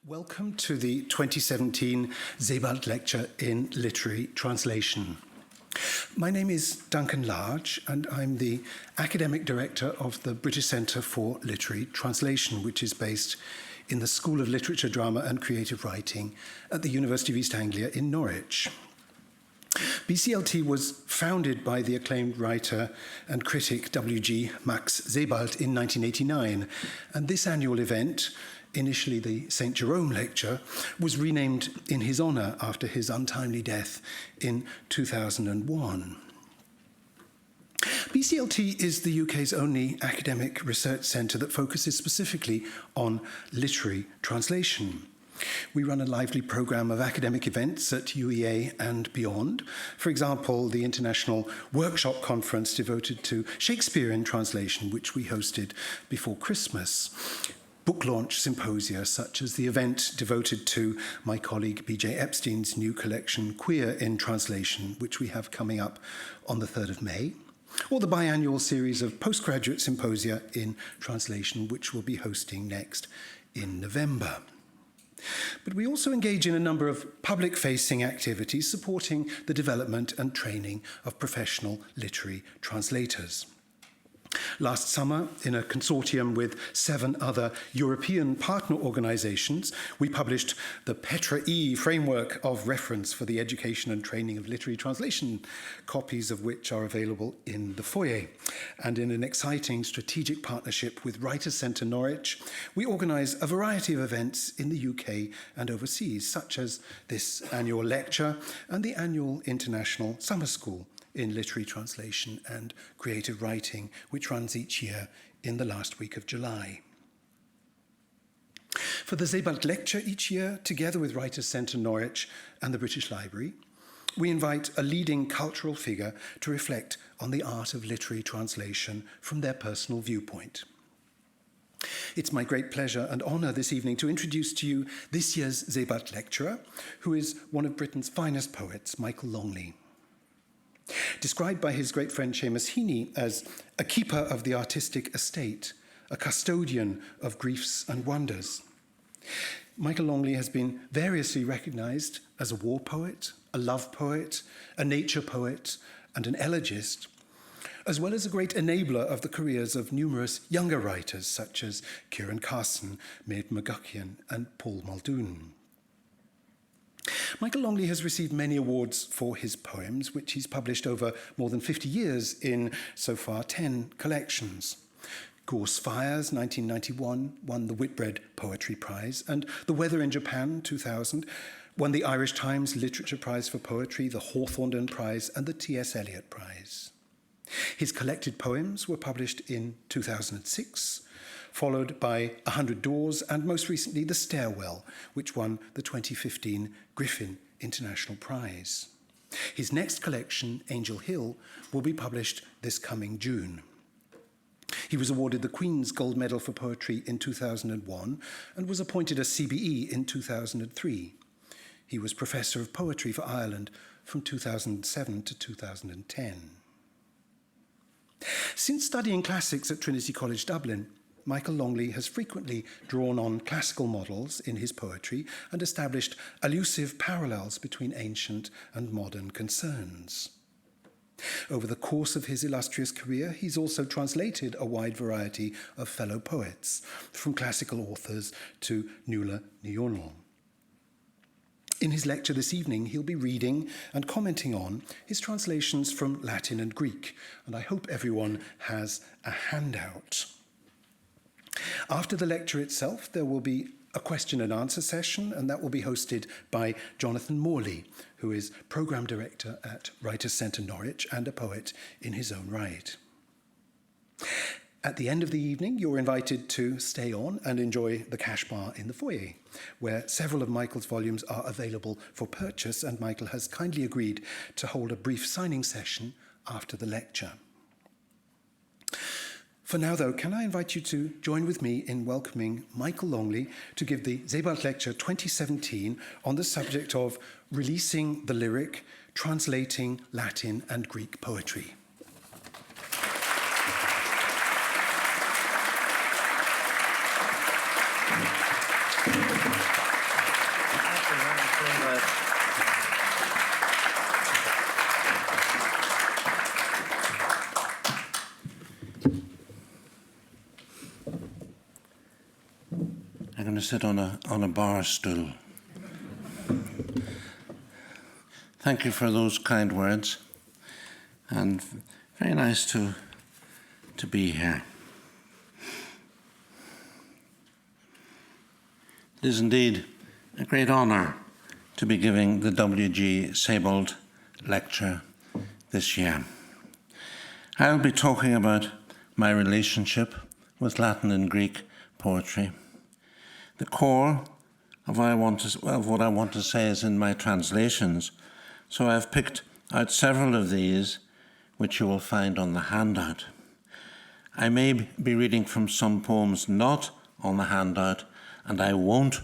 Welcome to the 2017 Sebald Lecture in Literary Translation. My name is Duncan Large, and I'm the Academic Director of the British Centre for Literary Translation, which is based in the School of Literature, Drama and Creative Writing at the University of East Anglia in Norwich. BCLT was founded by the acclaimed writer and critic W.G. Max Sebald in 1989, and this annual event, initially the St. Jerome Lecture, was renamed in his honour after his untimely death in 2001. BCLT is the UK's only academic research centre that focuses specifically on literary translation. We run a lively programme of academic events at UEA and beyond. For example, the International Workshop Conference devoted to Shakespeare in translation, which we hosted before Christmas. Book launch symposia, such as the event devoted to my colleague B.J. Epstein's new collection, Queer in Translation, which we have coming up on the 3rd of May, or the biannual series of postgraduate symposia in translation, which we'll be hosting next in November. But we also engage in a number of public-facing activities supporting the development and training of professional literary translators. Last summer, in a consortium with 7 other European partner organisations, we published the Petra E framework of reference for the education and training of literary translation, copies of which are available in the foyer. And in an exciting strategic partnership with Writers' Centre Norwich, we organise a variety of events in the UK and overseas, such as this annual lecture and the annual International Summer School in Literary Translation and Creative Writing, which runs each year in the last week of July. For the Sebald Lecture each year, together with Writers' Centre Norwich and the British Library, we invite a leading cultural figure to reflect on the art of literary translation from their personal viewpoint. It's my great pleasure and honour this evening to introduce to you this year's Sebald Lecturer, who is one of Britain's finest poets, Michael Longley. Described by his great friend Seamus Heaney as a keeper of the artistic estate, a custodian of griefs and wonders, Michael Longley has been variously recognised as a war poet, a love poet, a nature poet, and an elegist, as well as a great enabler of the careers of numerous younger writers such as Kieran Carson, Maid McGuckian, and Paul Muldoon. Michael Longley has received many awards for his poems, which he's published over more than 50 years in, so far, 10 collections. Gorse Fires, 1991, won the Whitbread Poetry Prize, and The Weather in Japan, 2000, won the Irish Times Literature Prize for Poetry, the Hawthornden Prize, and the T.S. Eliot Prize. His collected poems were published in 2006, followed by 100 Doors, and most recently The Stairwell, which won the 2015 Griffin International Prize. His next collection, Angel Hill, will be published this coming June. He was awarded the Queen's Gold Medal for Poetry in 2001 and was appointed a CBE in 2003. He was Professor of Poetry for Ireland from 2007 to 2010. Since studying classics at Trinity College Dublin, Michael Longley has frequently drawn on classical models in his poetry and established elusive parallels between ancient and modern concerns. Over the course of his illustrious career, he's also translated a wide variety of fellow poets, from classical authors to Nuala Ní. In his lecture this evening, he'll be reading and commenting on his translations from Latin and Greek, and I hope everyone has a handout. After the lecture itself, there will be a question and answer session, and that will be hosted by Jonathan Morley, who is Programme Director at Writers' Centre Norwich and a poet in his own right. At the end of the evening, you're invited to stay on and enjoy the cash bar in the foyer, where several of Michael's volumes are available for purchase, and Michael has kindly agreed to hold a brief signing session after the lecture. For now, though, can I invite you to join with me in welcoming Michael Longley to give the Sebald Lecture 2017 on the subject of releasing the lyric, translating Latin and Greek poetry. sit on a bar stool. Thank you for those kind words, and very nice to be here. It is indeed a great honour to be giving the W.G. Sebald Lecture this year. I'll be talking about my relationship with Latin and Greek poetry. The core of what I want to say is in my translations, so I've picked out several of these which you will find on the handout. I may be reading from some poems not on the handout, and I won't,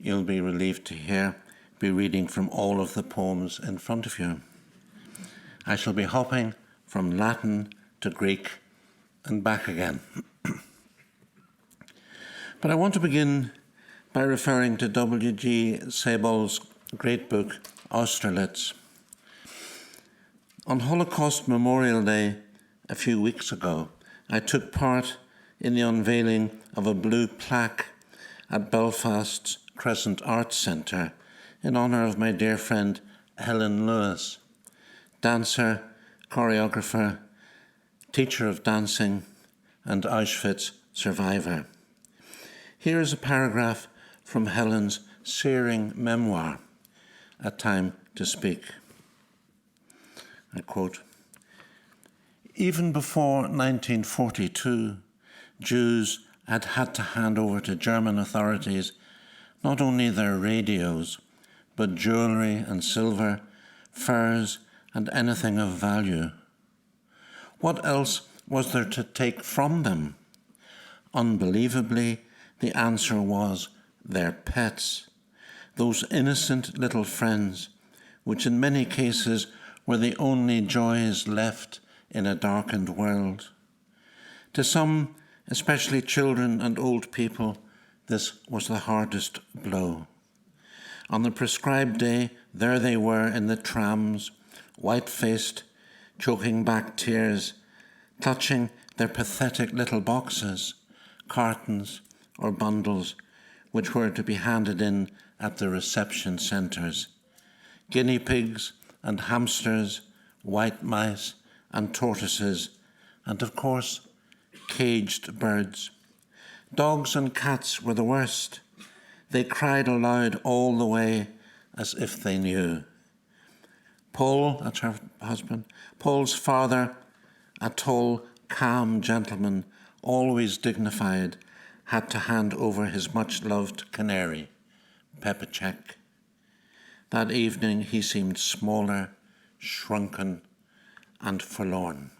you'll be relieved to hear, be reading from all of the poems in front of you. I shall be hopping from Latin to Greek and back again. But I want to begin by referring to W.G. Sebald's great book, Austerlitz. On Holocaust Memorial Day a few weeks ago, I took part in the unveiling of a blue plaque at Belfast's Crescent Arts Centre in honour of my dear friend Helen Lewis, dancer, choreographer, teacher of dancing, and Auschwitz survivor. Here is a paragraph from Helen's searing memoir, A Time to Speak. I quote, "Even before 1942, Jews had had to hand over to German authorities not only their radios, but jewellery and silver, furs, and anything of value. What else was there to take from them? Unbelievably, the answer was their pets, those innocent little friends, which in many cases were the only joys left in a darkened world. To some, especially children and old people, this was the hardest blow. On the prescribed day, there they were in the trams, white-faced, choking back tears, clutching their pathetic little boxes, cartons, or bundles, which were to be handed in at the reception centres. Guinea pigs and hamsters, white mice and tortoises, and of course, caged birds. Dogs and cats were the worst. They cried aloud all the way as if they knew. Paul, that's her husband, Paul's father, a tall, calm gentleman, always dignified, had to hand over his much-loved canary, Peppercheck. That evening he seemed smaller, shrunken, and forlorn."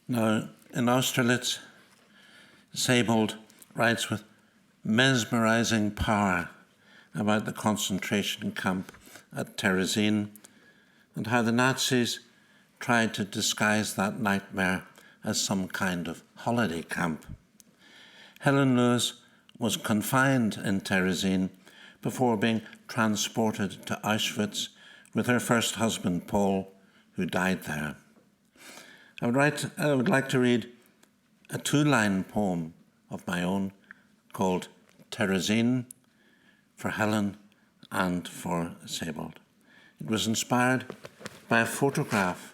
Now, in Austerlitz, Sebald writes with mesmerizing power about the concentration camp at Terezin and how the Nazis tried to disguise that nightmare as some kind of holiday camp. Helen Lewis was confined in Terezin before being transported to Auschwitz with her first husband, Paul, who died there. I would like to read a two-line poem of my own called Terezin, for Helen and for Sebald. It was inspired by a photograph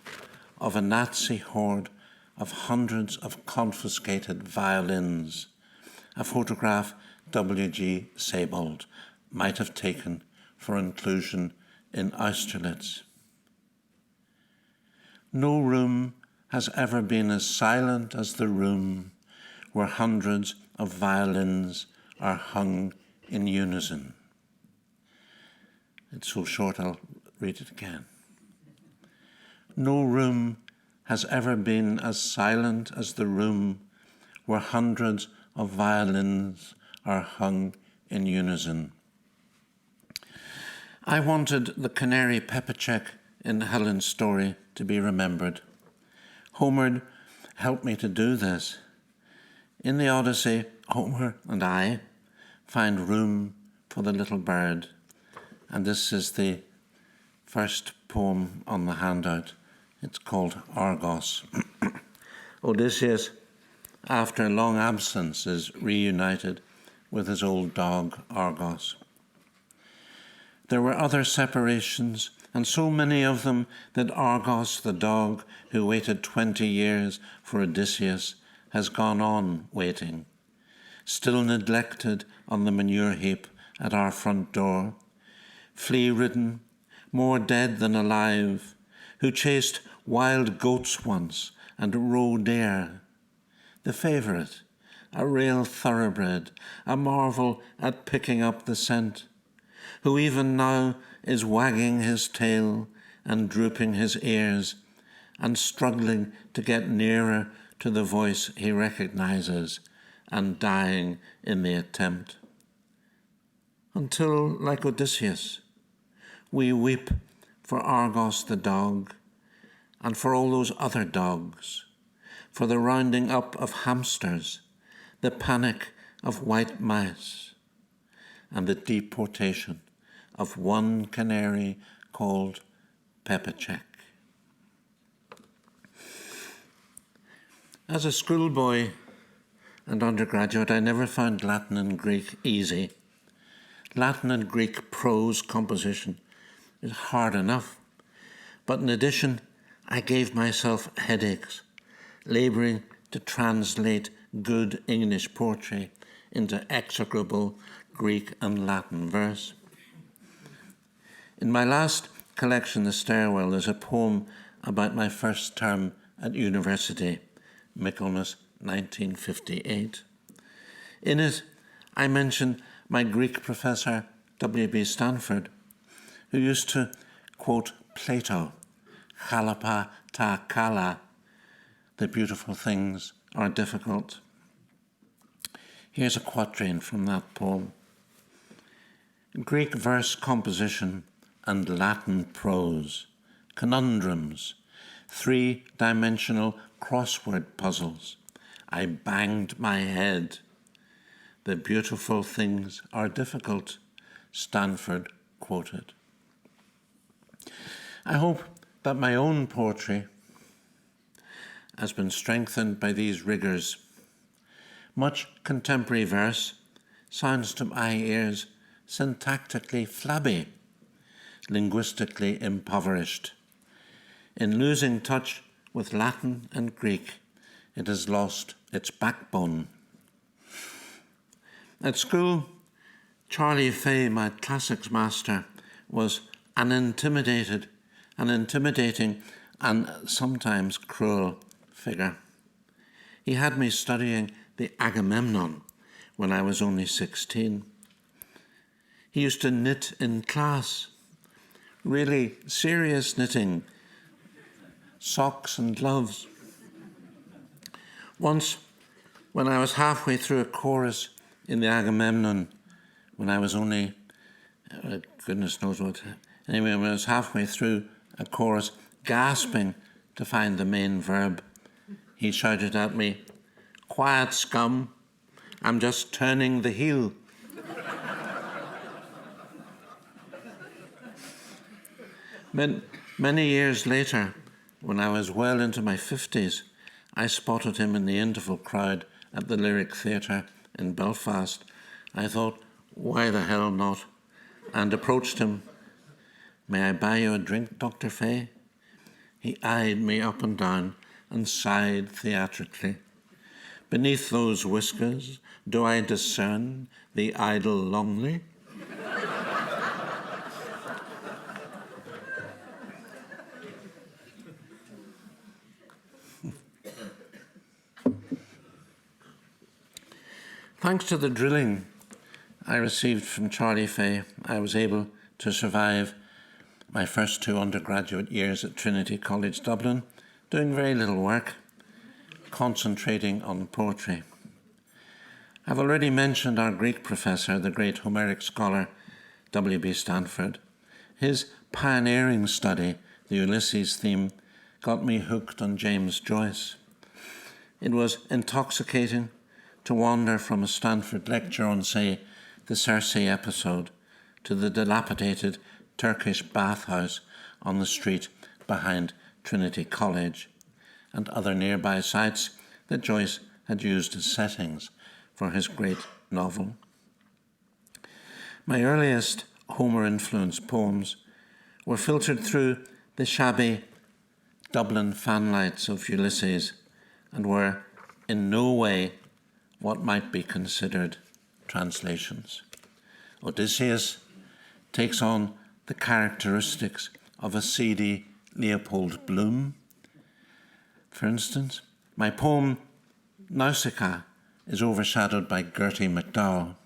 of a Nazi horde of hundreds of confiscated violins, a photograph W.G. Sebald might have taken for inclusion in Austerlitz. No room has ever been as silent as the room where hundreds of violins are hung in unison. It's so short, I'll read it again. No room has ever been as silent as the room where hundreds of violins are hung in unison. I wanted the canary Peppercheck in Helen's story to be remembered. Homer helped me to do this. In the Odyssey, Homer and I find room for the little bird, and this is the first poem on the handout. It's called Argos. Odysseus after long absence, is reunited with his old dog, Argos. There were other separations, and so many of them that Argos, the dog who waited 20 years for Odysseus, has gone on waiting, still neglected on the manure heap at our front door, flea-ridden, more dead than alive, who chased wild goats once and roe deer, the favourite, a real thoroughbred, a marvel at picking up the scent, who even now is wagging his tail and drooping his ears and struggling to get nearer to the voice he recognizes and dying in the attempt. Until, like Odysseus, we weep for Argos the dog and for all those other dogs, for the rounding up of hamsters, the panic of white mice, and the deportation of one canary called Pepacek. As a schoolboy and undergraduate, I never found Latin and Greek easy. Latin and Greek prose composition is hard enough, but in addition, I gave myself headaches, labouring to translate good English poetry into execrable Greek and Latin verse. In my last collection, The Stairwell, is a poem about my first term at university, Michaelmas 1958. In it, I mention my Greek professor, W.B. Stanford, who used to quote Plato, "Chalapa ta kala," the beautiful things are difficult. Here's a quatrain from that poem. Greek verse composition and Latin prose, conundrums, three-dimensional crossword puzzles. I banged my head. The beautiful things are difficult, Stanford quoted. I hope that my own poetry has been strengthened by these rigours. Much contemporary verse sounds to my ears syntactically flabby, linguistically impoverished. In losing touch with Latin and Greek, it has lost its backbone. At school, Charlie Fay, my classics master, was an intimidating and sometimes cruel figure. He had me studying the Agamemnon when I was only 16. He used to knit in class, really serious knitting, socks and gloves. Once, when I was halfway through a chorus in the Agamemnon, when I was only, goodness knows what, anyway, when I was halfway through a chorus, gasping to find the main verb, he shouted at me, "Quiet, scum, I'm just turning the heel." Many years later, when I was well into my 50s, I spotted him in the interval crowd at the Lyric Theatre in Belfast. I thought, why the hell not? And approached him. "May I buy you a drink, Dr. Fay?" He eyed me up and down and sighed theatrically. "Beneath those whiskers, do I discern the idle Longley?" Thanks to the drilling I received from Charlie Fay, I was able to survive my first 2 undergraduate years at Trinity College Dublin, doing very little work, concentrating on poetry. I've already mentioned our Greek professor, the great Homeric scholar W.B. Stanford. His pioneering study, the Ulysses theme, got me hooked on James Joyce. It was intoxicating to wander from a Stanford lecture on, say, the Circe episode to the dilapidated Turkish bathhouse on the street behind Trinity College and other nearby sites that Joyce had used as settings for his great novel. My earliest Homer-influenced poems were filtered through the shabby Dublin fanlights of Ulysses and were in no way what might be considered translations. Odysseus takes on the characteristics of a seedy Leopold Bloom. For instance, my poem Nausicaa is overshadowed by Gertie MacDowell.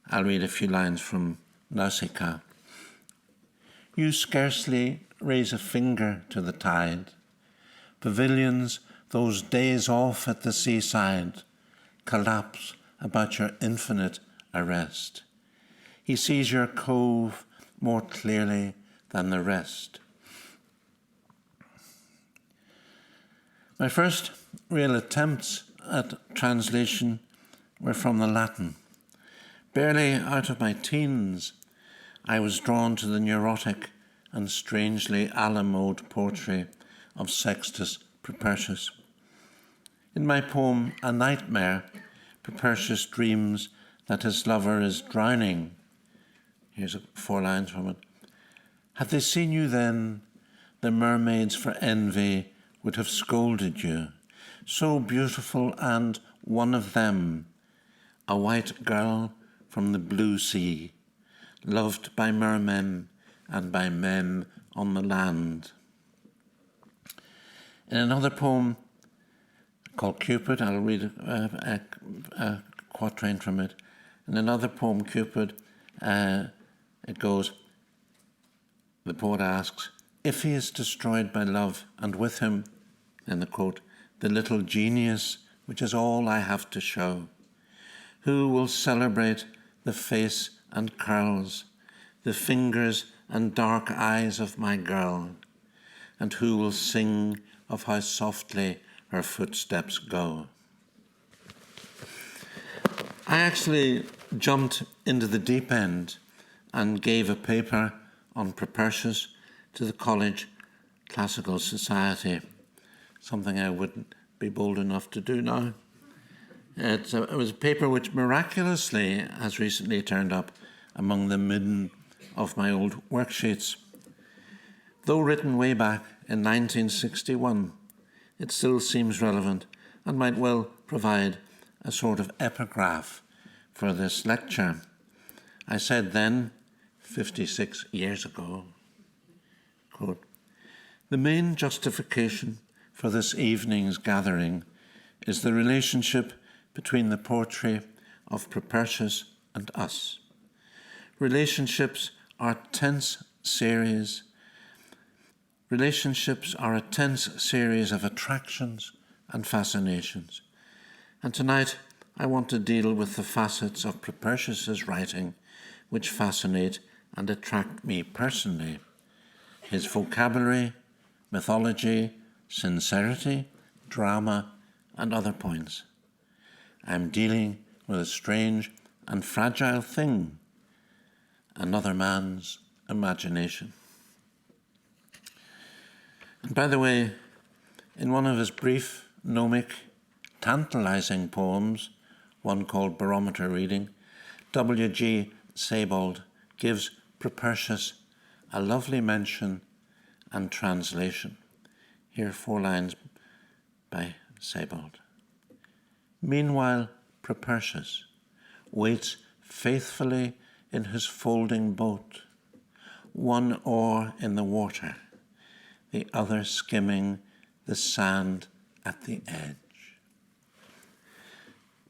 I'll read a few lines from Nausicaa. You scarcely raise a finger to the tide. Pavilions, those days off at the seaside, collapse about your infinite arrest. He sees your cove more clearly than the rest. My first real attempts at translation were from the Latin. Barely out of my teens, I was drawn to the neurotic and strangely alamode poetry of Sextus Propertius. In my poem, A Nightmare, Propertius dreams that his lover is drowning. Here's 4 lines from it. Had they seen you then, the mermaids for envy would have scolded you. So beautiful and one of them, a white girl from the blue sea, loved by mermen and by men on the land. In another poem called Cupid, I'll read a quatrain from it. In another poem, Cupid, it goes, the poet asks, if he is destroyed by love, and with him, in the quote, the little genius, which is all I have to show, who will celebrate the face and curls, the fingers and dark eyes of my girl, and who will sing of how softly her footsteps go. I actually jumped into the deep end and gave a paper on Propertius to the College Classical Society, something I wouldn't be bold enough to do now. It was a paper which miraculously has recently turned up among the midden of my old worksheets. Though written way back in 1961, it still seems relevant and might well provide a sort of epigraph for this lecture. I said then, 56 years ago, quote, the main justification for this evening's gathering is the relationship between the poetry of Propertius and us. Relationships are a tense series of attractions and fascinations. And tonight I want to deal with the facets of Propertius's writing which fascinate and attract me personally. His vocabulary, mythology, sincerity, drama, and other points. I'm dealing with a strange and fragile thing, another man's imagination. And by the way, in one of his brief, gnomic, tantalizing poems, one called Barometer Reading, W.G. Sebald gives Propertius a lovely mention and translation. Here are 4 lines by Sebald. Meanwhile, Propertius waits faithfully in his folding boat, one oar in the water, the other skimming the sand at the edge.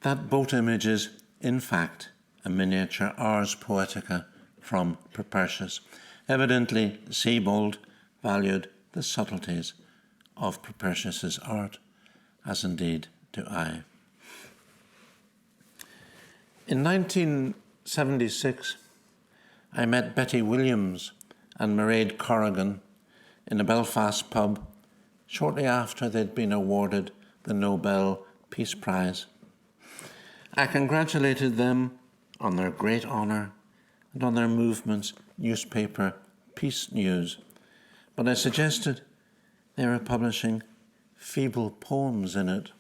That boat image is, in fact, a miniature Ars Poetica from Propertius. Evidently, Sebald valued the subtleties of Propertius's art, as indeed do I. In 1976, I met Betty Williams and Mairead Corrigan in a Belfast pub shortly after they'd been awarded the Nobel Peace Prize. I congratulated them on their great honour and on their movement's newspaper, Peace News, but I suggested they were publishing feeble poems in it.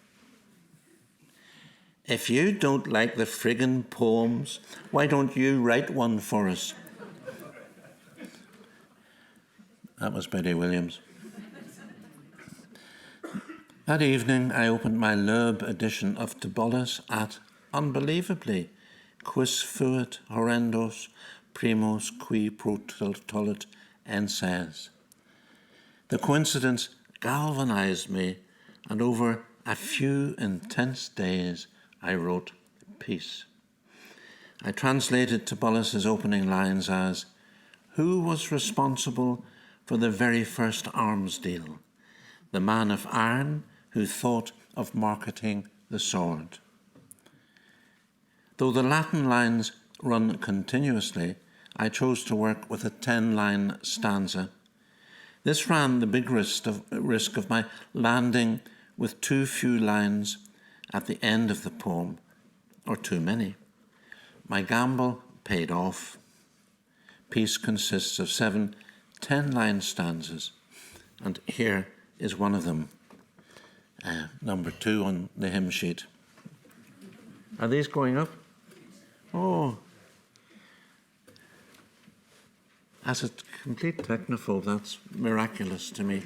If you don't like the friggin' poems, why don't you write one for us? That was Betty Williams. That evening, I opened my Loeb edition of Tibullus at, unbelievably, quis fuit horrendos primos qui protulit enses. The coincidence galvanized me, and over a few intense days, I wrote Peace. I translated Tibullus's opening lines as, who was responsible for the very first arms deal? The man of iron who thought of marketing the sword. Though the Latin lines run continuously, I chose to work with a 10-line stanza. This ran the big risk of my landing with too few lines at the end of the poem, or too many. My gamble paid off. Peace consists of 7 10-line stanzas, and here is one of them, number 2 on the hymn sheet. Are these going up? Oh. As a complete technophobe, that's miraculous to me.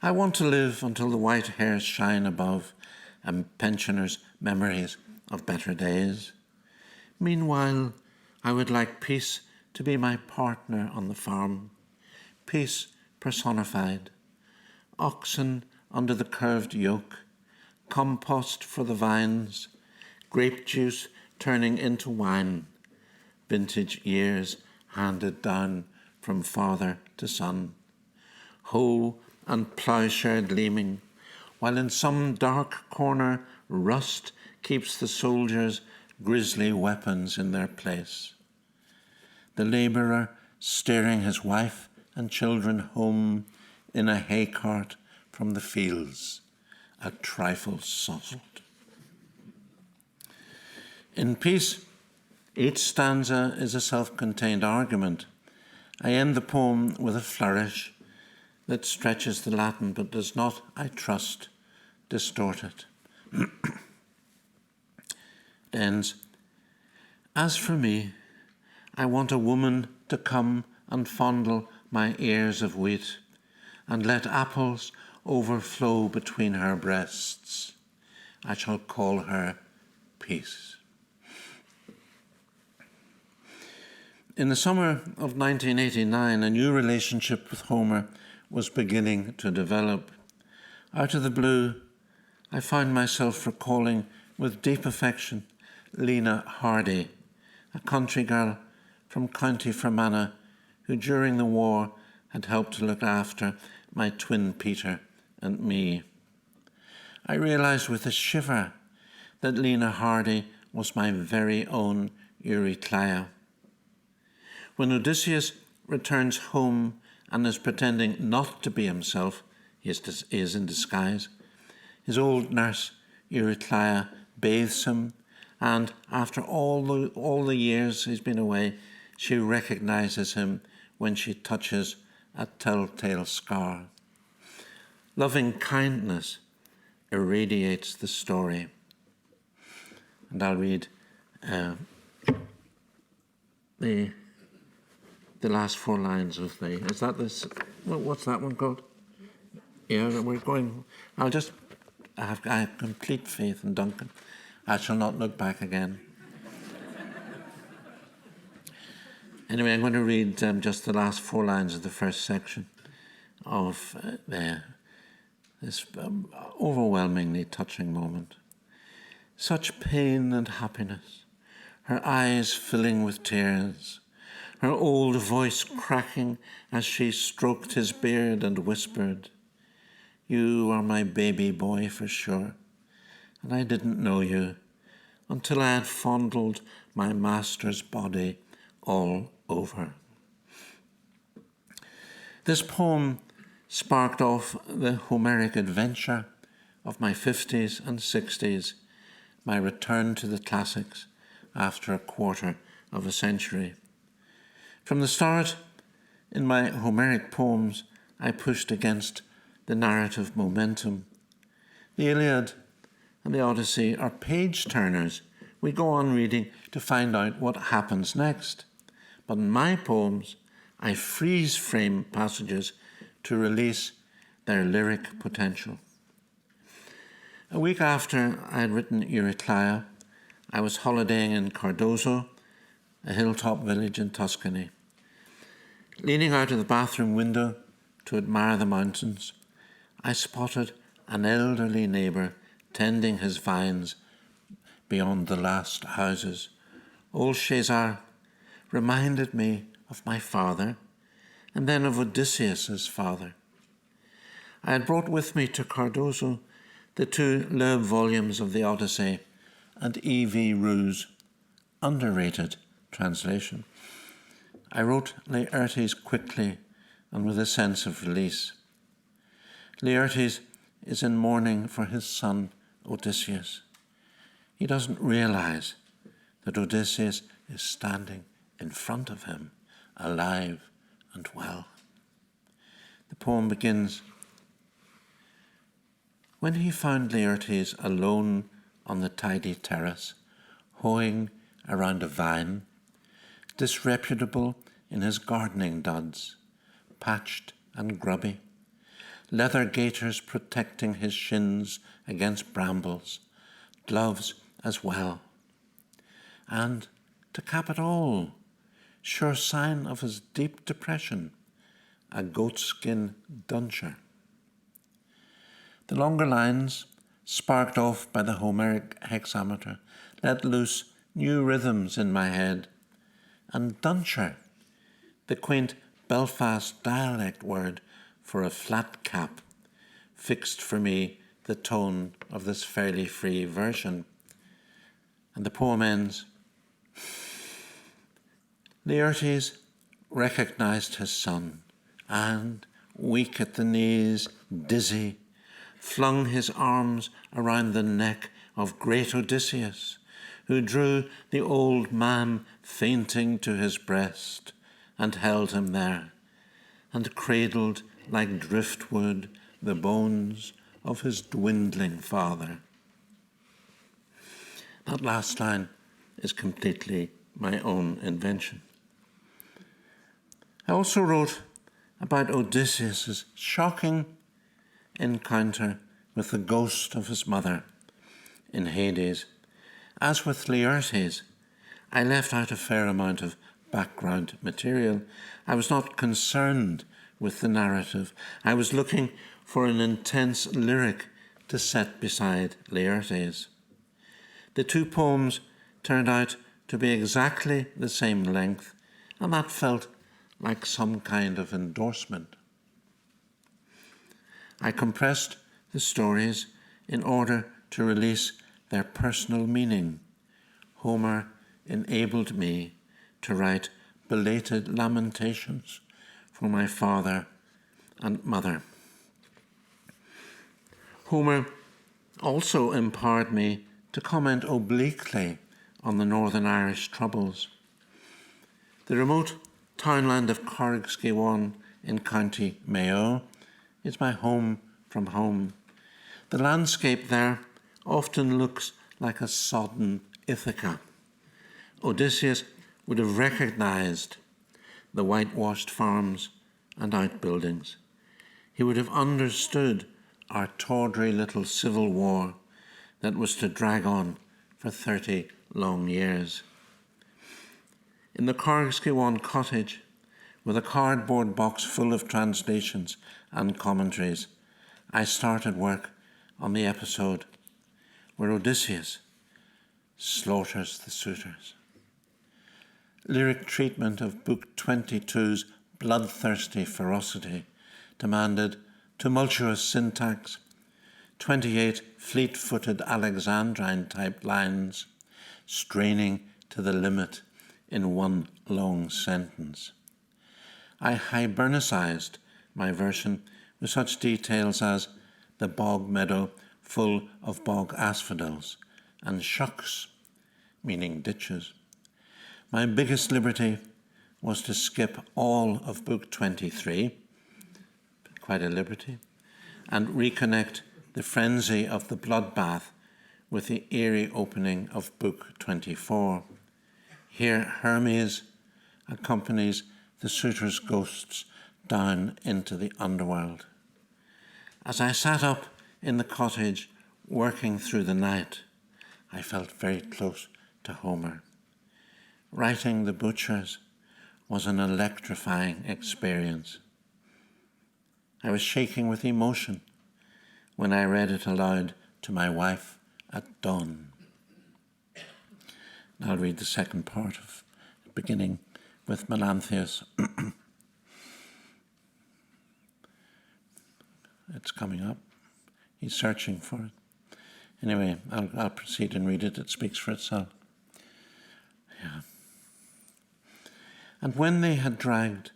I want to live until the white hairs shine above and pensioners' memories of better days. Meanwhile, I would like peace to be my partner on the farm, peace personified, oxen under the curved yoke, compost for the vines, grape juice turning into wine, vintage years handed down from father to son, hoe and ploughshare gleaming, while in some dark corner rust keeps the soldiers' grisly weapons in their place. The labourer steering his wife and children home in a hay cart from the fields, a trifle sozzled. In Peace, each stanza is a self-contained argument. I end the poem with a flourish that stretches the Latin but does not, I trust, distort it. It ends, as for me, I want a woman to come and fondle my ears of wheat and let apples overflow between her breasts. I shall call her Peace. In the summer of 1989, a new relationship with Homer was beginning to develop. Out of the blue, I found myself recalling with deep affection Lena Hardy, a country girl from County Fermanagh who during the war had helped to look after my twin Peter and me. I realised with a shiver that Lena Hardy was my very own Eurycleia. When Odysseus returns home and is pretending not to be himself, he is in disguise, his old nurse Eurycleia bathes him, and after all the years he's been away, she recognises him when she touches a telltale scar. Loving kindness irradiates the story. And I'll read the last 4 lines of is that this, what's that one called? Yeah, we're going, I have complete faith in Duncan. I shall not look back again. Anyway, I'm going to read just the last 4 lines of the first section of this overwhelmingly touching moment. Such pain and happiness, her eyes filling with tears, her old voice cracking as she stroked his beard and whispered, "You are my baby boy for sure, and I didn't know you until I had fondled my master's body all over." This poem sparked off the Homeric adventure of my 50s and 60s, my return to the classics after a quarter of a century. From the start, in my Homeric poems, I pushed against the narrative momentum. The Iliad and the Odyssey are page-turners. We go on reading to find out what happens next. But in my poems, I freeze-frame passages to release their lyric potential. A week after I had written Eurycleia, I was holidaying in Cardozo, a hilltop village in Tuscany. Leaning out of the bathroom window to admire the mountains, I spotted an elderly neighbour tending his vines beyond the last houses. Old César reminded me of my father, and then of Odysseus's father. I had brought with me to Cardozo the 2 Loeb volumes of the Odyssey and E.V. Roux's underrated translation. I wrote Laertes quickly and with a sense of release. Laertes is in mourning for his son Odysseus. He doesn't realize that Odysseus is standing in front of him, alive and well. The poem begins, when he found Laertes alone on the tidy terrace, hoeing around a vine, disreputable in his gardening duds, patched and grubby, leather gaiters protecting his shins against brambles, gloves as well. And, to cap it all, sure sign of his deep depression, a goatskin duncher. The longer lines, sparked off by the Homeric hexameter, let loose new rhythms in my head. And duncher, the quaint Belfast dialect word for a flat cap, fixed for me the tone of this fairly free version. And the poem ends, Laertes recognized his son and, weak at the knees, dizzy, flung his arms around the neck of great Odysseus, who drew the old man fainting to his breast and held him there, and cradled like driftwood the bones of his dwindling father. That last line is completely my own invention. I also wrote about Odysseus' shocking encounter with the ghost of his mother in Hades. As with Laertes, I left out a fair amount of background material. I was not concerned with the narrative. I was looking for an intense lyric to set beside Laertes. The 2 poems turned out to be exactly the same length, and that felt like some kind of endorsement. I compressed the stories in order to release their personal meaning. Homer enabled me to write belated lamentations for my father and mother. Homer also empowered me to comment obliquely on the Northern Irish Troubles. The remote townland of Carrigskeewaun in County Mayo is my home from home. The landscape there often looks like a sodden Ithaca. Odysseus would have recognized the whitewashed farms and outbuildings. He would have understood our tawdry little civil war that was to drag on for 30 long years. In the Carrigskeewaun cottage, with a cardboard box full of translations and commentaries, I started work on the episode where Odysseus slaughters the suitors. Lyric treatment of Book 22's bloodthirsty ferocity demanded tumultuous syntax, 28 fleet-footed Alexandrine-type lines, straining to the limit in one long sentence. I hibernicized my version with such details as the bog meadow full of bog asphodels and shucks, meaning ditches. My biggest liberty was to skip all of Book 23, quite a liberty, and reconnect the frenzy of the bloodbath with the eerie opening of Book 24. Here Hermes accompanies the suitors' ghosts down into the underworld. As I sat up in the cottage working through the night, I felt very close to Homer. Writing The Butchers was an electrifying experience. I was shaking with emotion when I read it aloud to my wife at dawn. I'll read the second part of beginning with Melanthius. It's coming up. He's searching for it. Anyway, I'll proceed and read it. It speaks for itself. Yeah. And when they had dragged,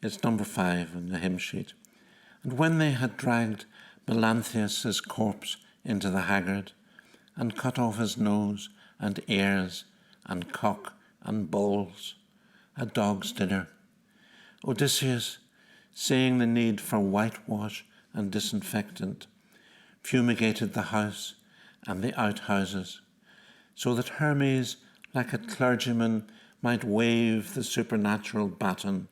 it's number 5 in the hymn sheet, and when they had dragged Melanthius' corpse into the haggard, and cut off his nose and ears and cock and balls, a dog's dinner, Odysseus, seeing the need for whitewash and disinfectant, fumigated the house and the outhouses, so that Hermes, like a clergyman, might wave the supernatural baton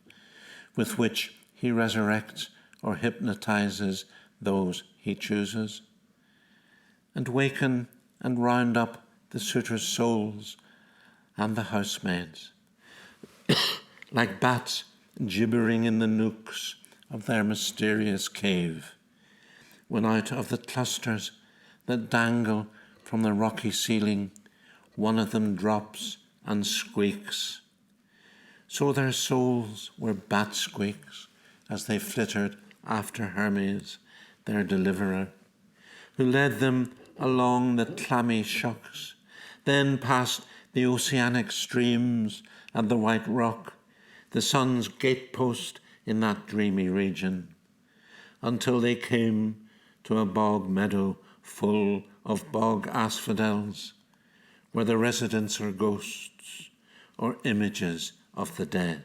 with which he resurrects or hypnotizes those he chooses, and waken and round up the suitors' souls and the housemaids, like bats gibbering in the nooks of their mysterious cave, when out of the clusters that dangle from the rocky ceiling, one of them drops and squeaks. So their souls were bat squeaks as they flittered after Hermes, their deliverer, who led them along the clammy shocks, then past the oceanic streams and the white rock, the sun's gatepost in that dreamy region, until they came to a bog meadow full of bog asphodels, where the residents are ghosts or images of the dead.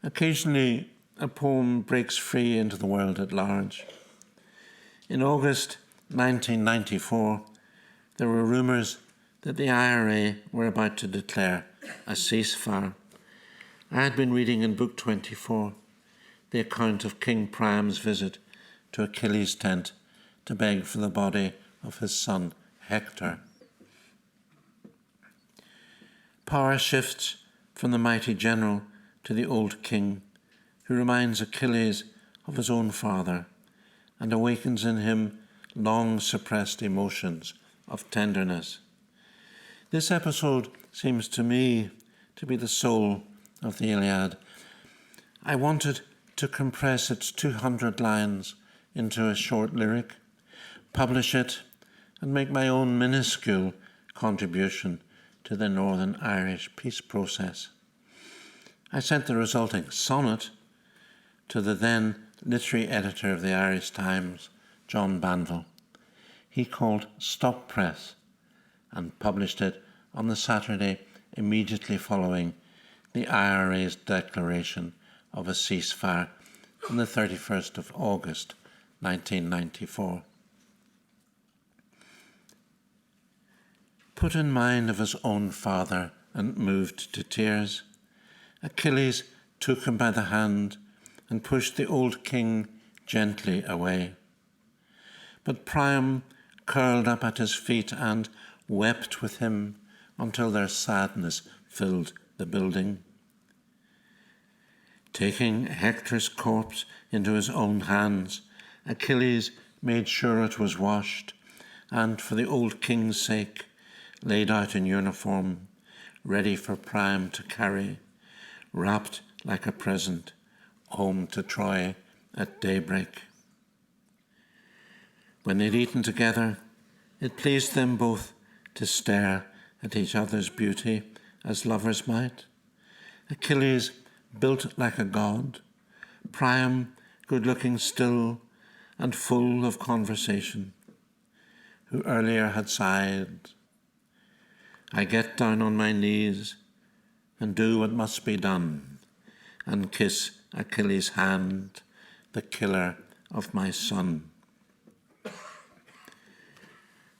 Occasionally, a poem breaks free into the world at large. In August 1994, there were rumours that the IRA were about to declare a ceasefire. I had been reading in Book 24 the account of King Priam's visit to Achilles' tent to beg for the body of his son Hector. Power shifts from the mighty general to the old king, who reminds Achilles of his own father and awakens in him long-suppressed emotions of tenderness. This episode seems to me to be the soul of the Iliad. I wanted to compress its 200 lines into a short lyric, publish it, and make my own minuscule contribution to the Northern Irish peace process. I sent the resulting sonnet to the then literary editor of the Irish Times, John Banville. He called Stop Press and published it on the Saturday immediately following the IRA's declaration of a ceasefire on the 31st of August 1994. Put in mind of his own father and moved to tears, Achilles took him by the hand and pushed the old king gently away. But Priam curled up at his feet and wept with him until their sadness filled the building. Taking Hector's corpse into his own hands, Achilles made sure it was washed, and for the old king's sake, laid out in uniform, ready for Priam to carry, wrapped like a present, home to Troy at daybreak. When they'd eaten together, it pleased them both to stare at each other's beauty as lovers might. Achilles built like a god, Priam good-looking still and full of conversation, who earlier had sighed, I get down on my knees and do what must be done and kiss Achilles' hand, the killer of my son.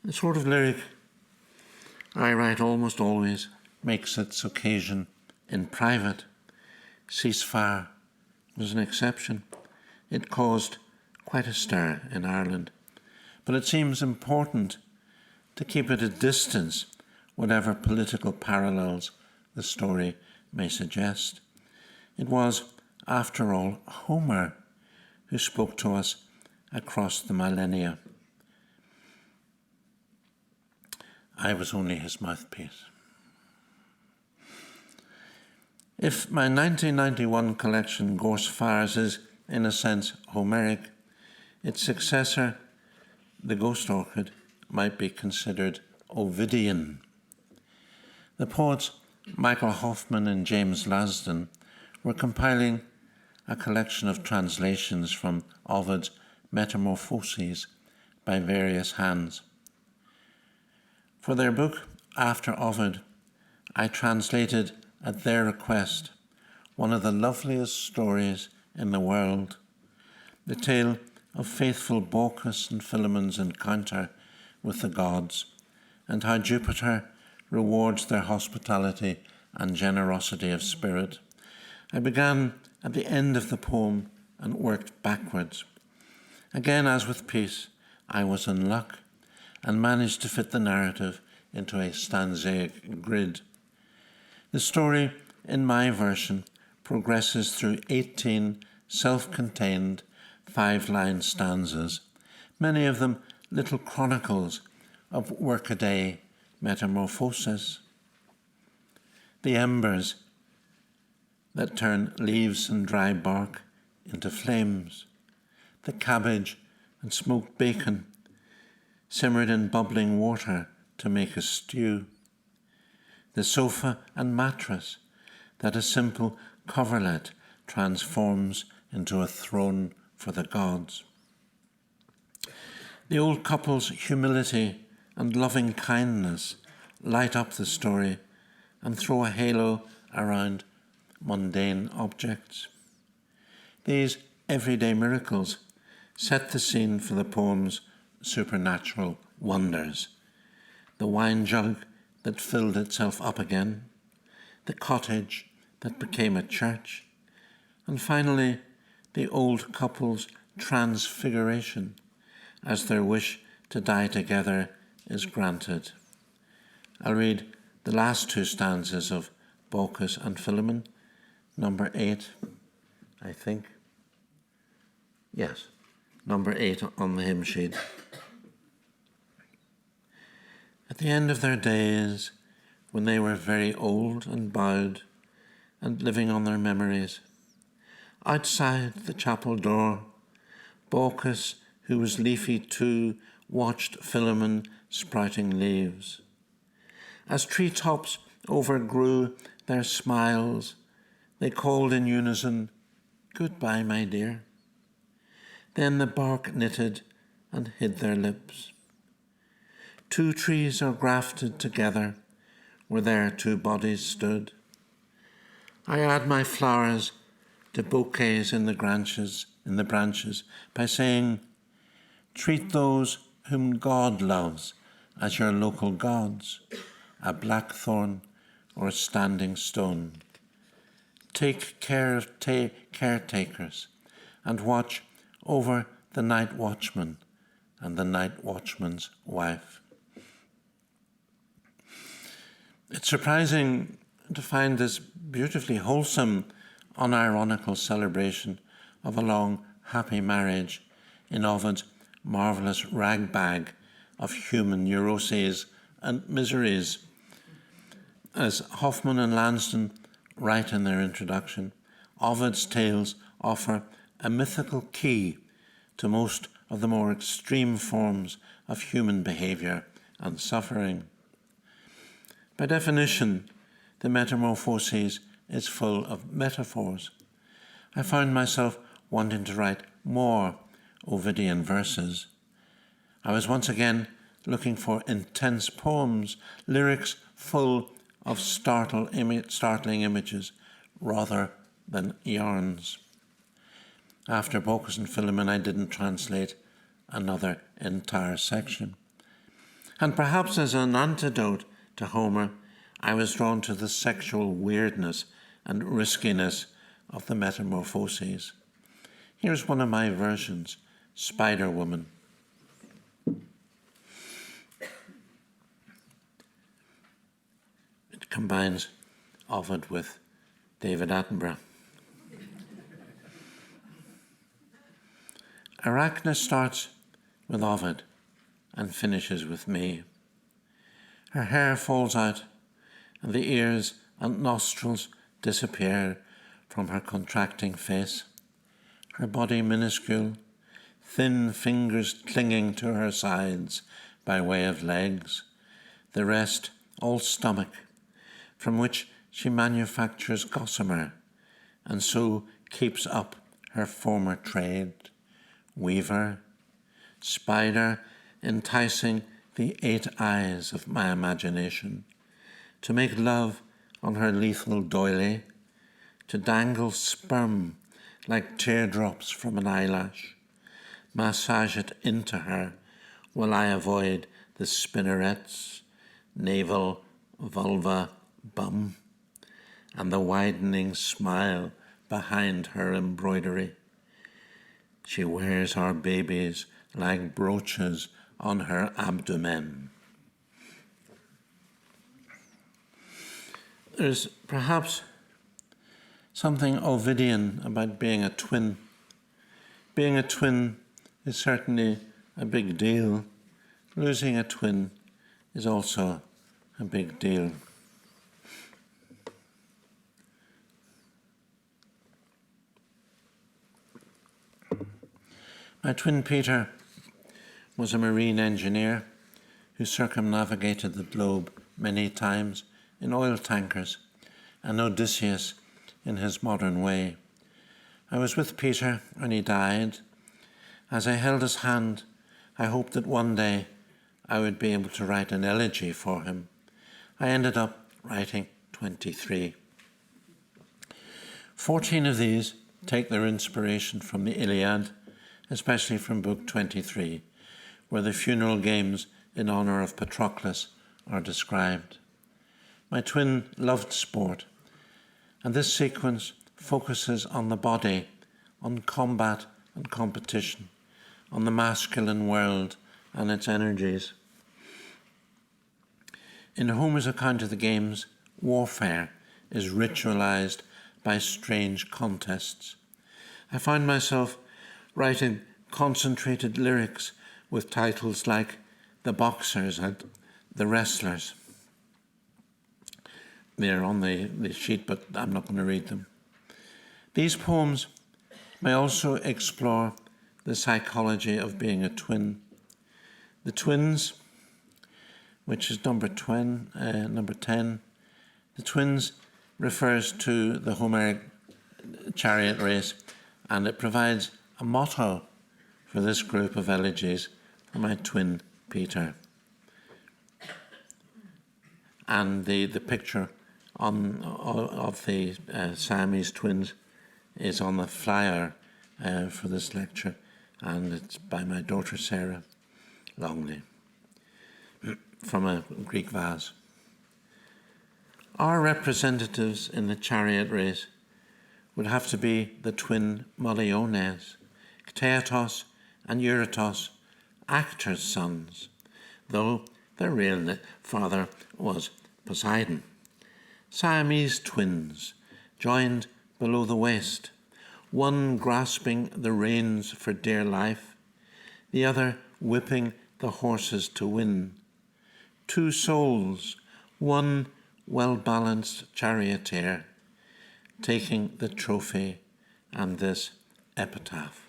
The sort of lyric I write almost always makes its occasion in private. Ceasefire was an exception. It caused quite a stir in Ireland, but it seems important to keep at a distance whatever political parallels the story may suggest. It was, after all, Homer who spoke to us across the millennia. I was only his mouthpiece. If my 1991 collection, Gorse Fires, is in a sense Homeric, its successor, The Ghost Orchid, might be considered Ovidian. The poets Michael Hoffman and James Lasden were compiling a collection of translations from Ovid's Metamorphoses by various hands. For their book, After Ovid, I translated at their request one of the loveliest stories in the world, the tale of faithful Baucis and Philemon's encounter with the gods, and how Jupiter rewards their hospitality and generosity of spirit. I began at the end of the poem and worked backwards. Again, as with peace, I was in luck and managed to fit the narrative into a stanzaic grid. The story, in my version, progresses through 18 self-contained 5-line stanzas, many of them little chronicles of workaday metamorphosis. The embers that turn leaves and dry bark into flames, the cabbage and smoked bacon simmered in bubbling water to make a stew, the sofa and mattress that a simple coverlet transforms into a throne for the gods. The old couple's humility and loving kindness light up the story and throw a halo around mundane objects. These everyday miracles set the scene for the poem's supernatural wonders. The wine jug that filled itself up again, the cottage that became a church, and finally the old couple's transfiguration as their wish to die together is granted. I'll read the last 2 stanzas of Baucis and Philemon, number 8, I think. Yes, number 8 on the hymn sheet. At the end of their days, when they were very old and bowed and living on their memories, outside the chapel door, Baucis, who was leafy too, watched Philemon sprouting leaves. As treetops overgrew their smiles, they called in unison, "Goodbye, my dear." Then the bark knitted and hid their lips. 2 trees are grafted together where their 2 bodies stood. I add my flowers to bouquets in the branches by saying, treat those whom God loves as your local gods, a blackthorn or a standing stone. Take care of caretakers and watch over the night watchman and the night watchman's wife. It's surprising to find this beautifully wholesome, unironical celebration of a long, happy marriage in Ovid's marvellous ragbag of human neuroses and miseries. As Hoffman and Lansdowne write in their introduction, Ovid's tales offer a mythical key to most of the more extreme forms of human behaviour and suffering. By definition, the Metamorphoses is full of metaphors. I found myself wanting to write more Ovidian verses. I was once again looking for intense poems, lyrics full of startling images rather than yarns. After Baucis and Philemon, I didn't translate another entire section. And perhaps as an antidote to Homer, I was drawn to the sexual weirdness and riskiness of the Metamorphoses. Here's one of my versions, Spider-Woman. It combines Ovid with David Attenborough. Arachne starts with Ovid and finishes with me. Her hair falls out, and the ears and nostrils disappear from her contracting face. Her body minuscule, thin fingers clinging to her sides by way of legs, the rest all stomach, from which she manufactures gossamer, and so keeps up her former trade. Weaver, spider, enticing the 8 eyes of my imagination, to make love on her lethal doily, to dangle sperm like teardrops from an eyelash, massage it into her while I avoid the spinnerets, navel, vulva, bum, and the widening smile behind her embroidery. She wears our babies like brooches on her abdomen. There's perhaps something Ovidian about being a twin. Being a twin is certainly a big deal. Losing a twin is also a big deal. My twin Peter was a marine engineer who circumnavigated the globe many times in oil tankers, and Odysseus in his modern way. I was with Peter when he died. As I held his hand, I hoped that one day I would be able to write an elegy for him. I ended up writing 23. 14 of these take their inspiration from the Iliad, especially from Book 23, where the funeral games in honour of Patroclus are described. My twin loved sport, and this sequence focuses on the body, on combat and competition, on the masculine world and its energies. In Homer's account of the games, warfare is ritualized by strange contests. I found myself writing concentrated lyrics with titles like The Boxers and The Wrestlers. They're on the sheet, but I'm not going to read them. These poems may also explore the psychology of being a twin. The twins, which is number 10, the twins refers to the Homeric chariot race, and it provides a motto for this group of elegies for my twin Peter. And the picture of the Siamese twins is on the flyer for this lecture, and it's by my daughter Sarah Longley from a Greek vase. Our representatives in the chariot race would have to be the twin Moliones, Cteatos and Eurytos, actors' sons, though their real father was Poseidon. Siamese twins, joined below the waist, one grasping the reins for dear life, the other whipping the horses to win. 2 souls, one well-balanced charioteer, taking the trophy and this epitaph.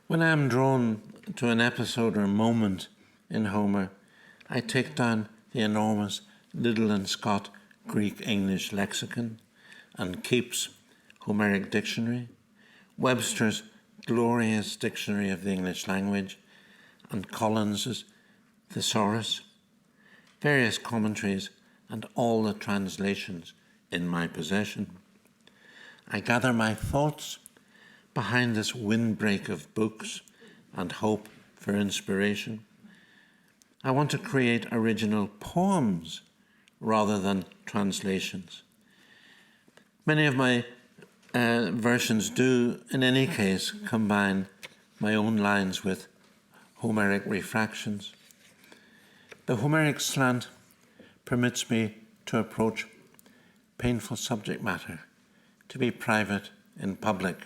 When I am drawn to an episode or moment in Homer, I take down the enormous Liddell and Scott Greek-English lexicon and Keep's Homeric Dictionary, Webster's glorious Dictionary of the English Language, and Collins's Thesaurus, various commentaries, and all the translations in my possession. I gather my thoughts behind this windbreak of books and hope for inspiration. I want to create original poems rather than translations. Many of my versions do, in any case, combine my own lines with Homeric refractions. The Homeric slant permits me to approach painful subject matter, to be private in public.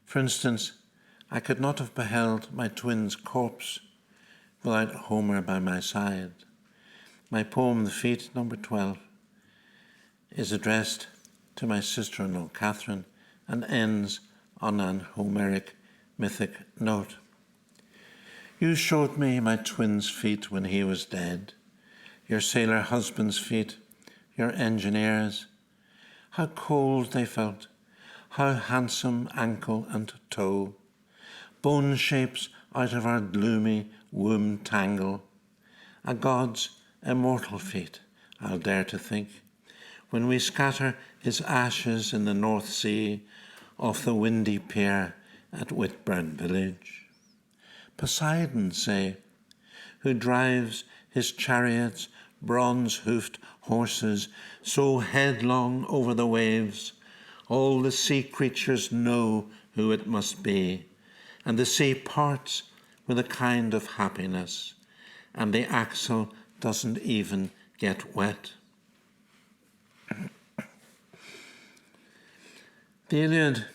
For instance, I could not have beheld my twin's corpse without Homer by my side. My poem, The Feet, number 12, is addressed to my sister-in-law, Catherine, and ends on an Homeric mythic note. You showed me my twin's feet when he was dead, your sailor husband's feet, your engineer's. How cold they felt, how handsome ankle and toe, bone shapes out of our gloomy womb tangle, a god's immortal feet, I'll dare to think, when we scatter his ashes in the North Sea off the windy pier at Whitburn village. Poseidon, say, who drives his chariot's bronze-hoofed horses so headlong over the waves, all the sea creatures know who it must be, and the sea parts with a kind of happiness, and the axle doesn't even get wet. The Iliad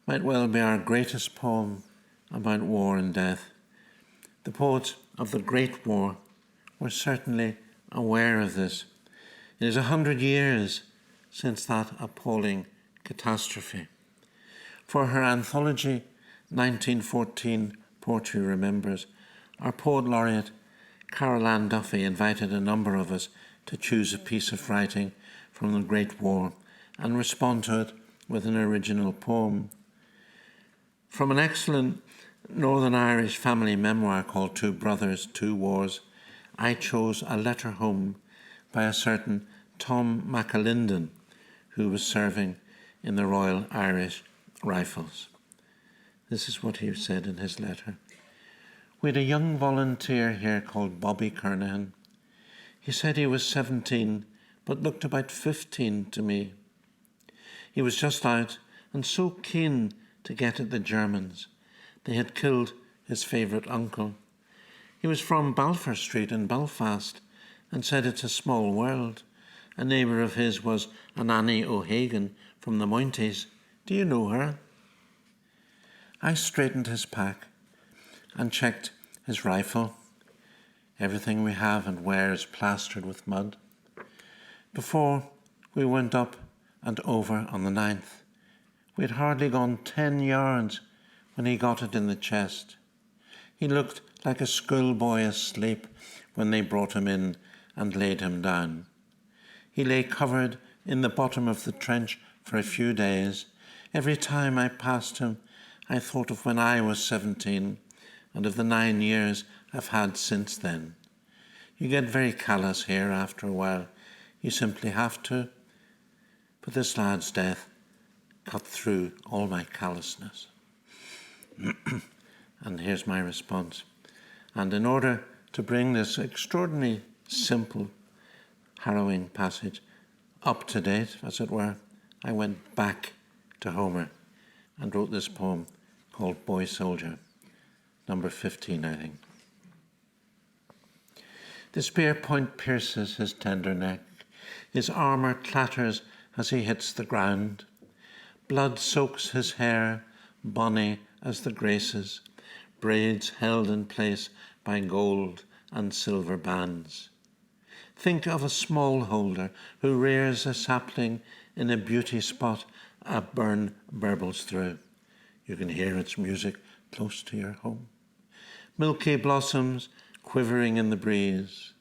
might well be our greatest poem about war and death. The poets of the Great War were certainly aware of this. It is 100 years since that appalling catastrophe. For her anthology, 1914, Poetry Remembers, our poet laureate, Carol Ann Duffy, invited a number of us to choose a piece of writing from the Great War and respond to it with an original poem. From an excellent Northern Irish family memoir called Two Brothers, Two Wars, I chose A Letter Home by a certain Tom McAlinden, who was serving in the Royal Irish Rifles. This is what he said in his letter. We had a young volunteer here called Bobby Kernahan. He said he was 17, but looked about 15 to me. He was just out and so keen to get at the Germans. They had killed his favourite uncle. He was from Balfour Street in Belfast and said it's a small world. A neighbour of his was an Annie O'Hagan from the Mounties. Do you know her? I straightened his pack and checked his rifle. Everything we have and wear is plastered with mud. Before we went up and over on the 9th, we had hardly gone 10 yards when he got it in the chest. He looked like a schoolboy asleep when they brought him in and laid him down. He lay covered in the bottom of the trench for a few days. Every time I passed him, I thought of when I was 17 and of the 9 years I've had since then. You get very callous here after a while. You simply have to. But this lad's death cut through all my callousness. And here's my response. And in order to bring this extraordinarily simple, harrowing passage up to date, as it were, I went back to Homer and wrote this poem called Boy Soldier, number 15, I think. The spear point pierces his tender neck. His armour clatters as he hits the ground. Blood soaks his hair, bonny as the graces, braids held in place by gold and silver bands. Think of a smallholder who rears a sapling in a beauty spot a burn burbles through. You can hear its music close to your home. Milky blossoms quivering in the breeze.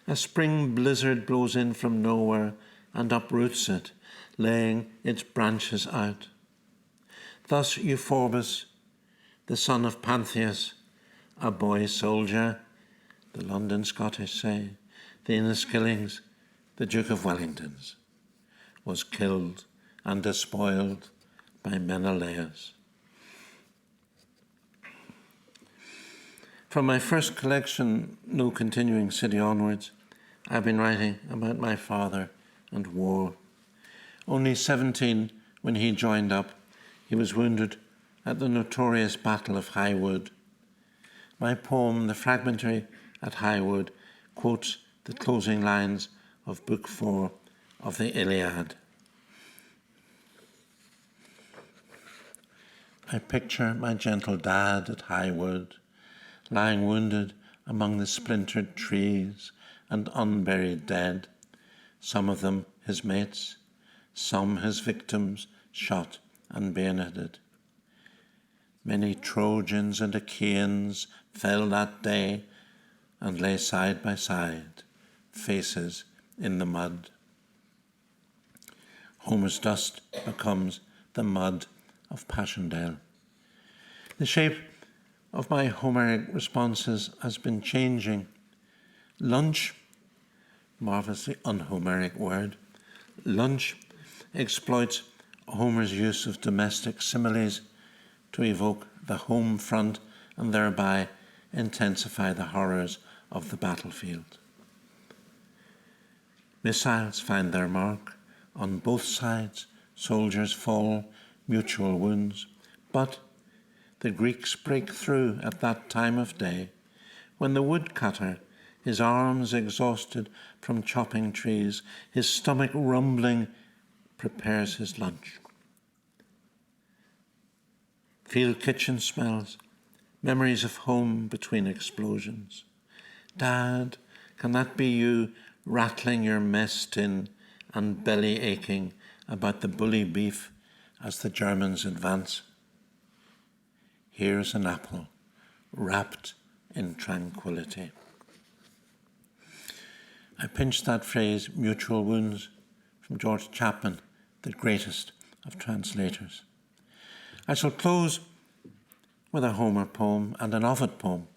A spring blizzard blows in from nowhere and uproots it, laying its branches out. Thus Euphorbus, the son of Pantheus, a boy soldier, the London Scottish say, the Inniskillings, the Duke of Wellington's, was killed and despoiled by Menelaus. From my first collection, No Continuing City onwards, I've been writing about my father and war. Only 17 when he joined up, he was wounded at the notorious Battle of High Wood. My poem, The Fragmentary at High Wood, quotes the closing lines of Book 4 of the Iliad. I picture my gentle dad at High Wood, lying wounded among the splintered trees and unburied dead, some of them his mates, some his victims shot and bayoneted. Many Trojans and Achaeans fell that day and lay side by side, faces in the mud. Homer's dust becomes the mud of Passchendaele. The shape of my Homeric responses has been changing. Lunch, marvelously un-Homeric word, lunch exploits Homer's use of domestic similes to evoke the home front and thereby intensify the horrors of the battlefield. Missiles find their mark. On both sides, soldiers fall, mutual wounds. But the Greeks break through at that time of day when the woodcutter, his arms exhausted from chopping trees, his stomach rumbling, prepares his lunch. Field kitchen smells, memories of home between explosions. Dad, can that be you rattling your mess tin and belly aching about the bully beef as the Germans advance? Here's an apple wrapped in tranquility. I pinched that phrase, mutual wounds, from George Chapman, the greatest of translators. I shall close with a Homer poem and an Ovid poem.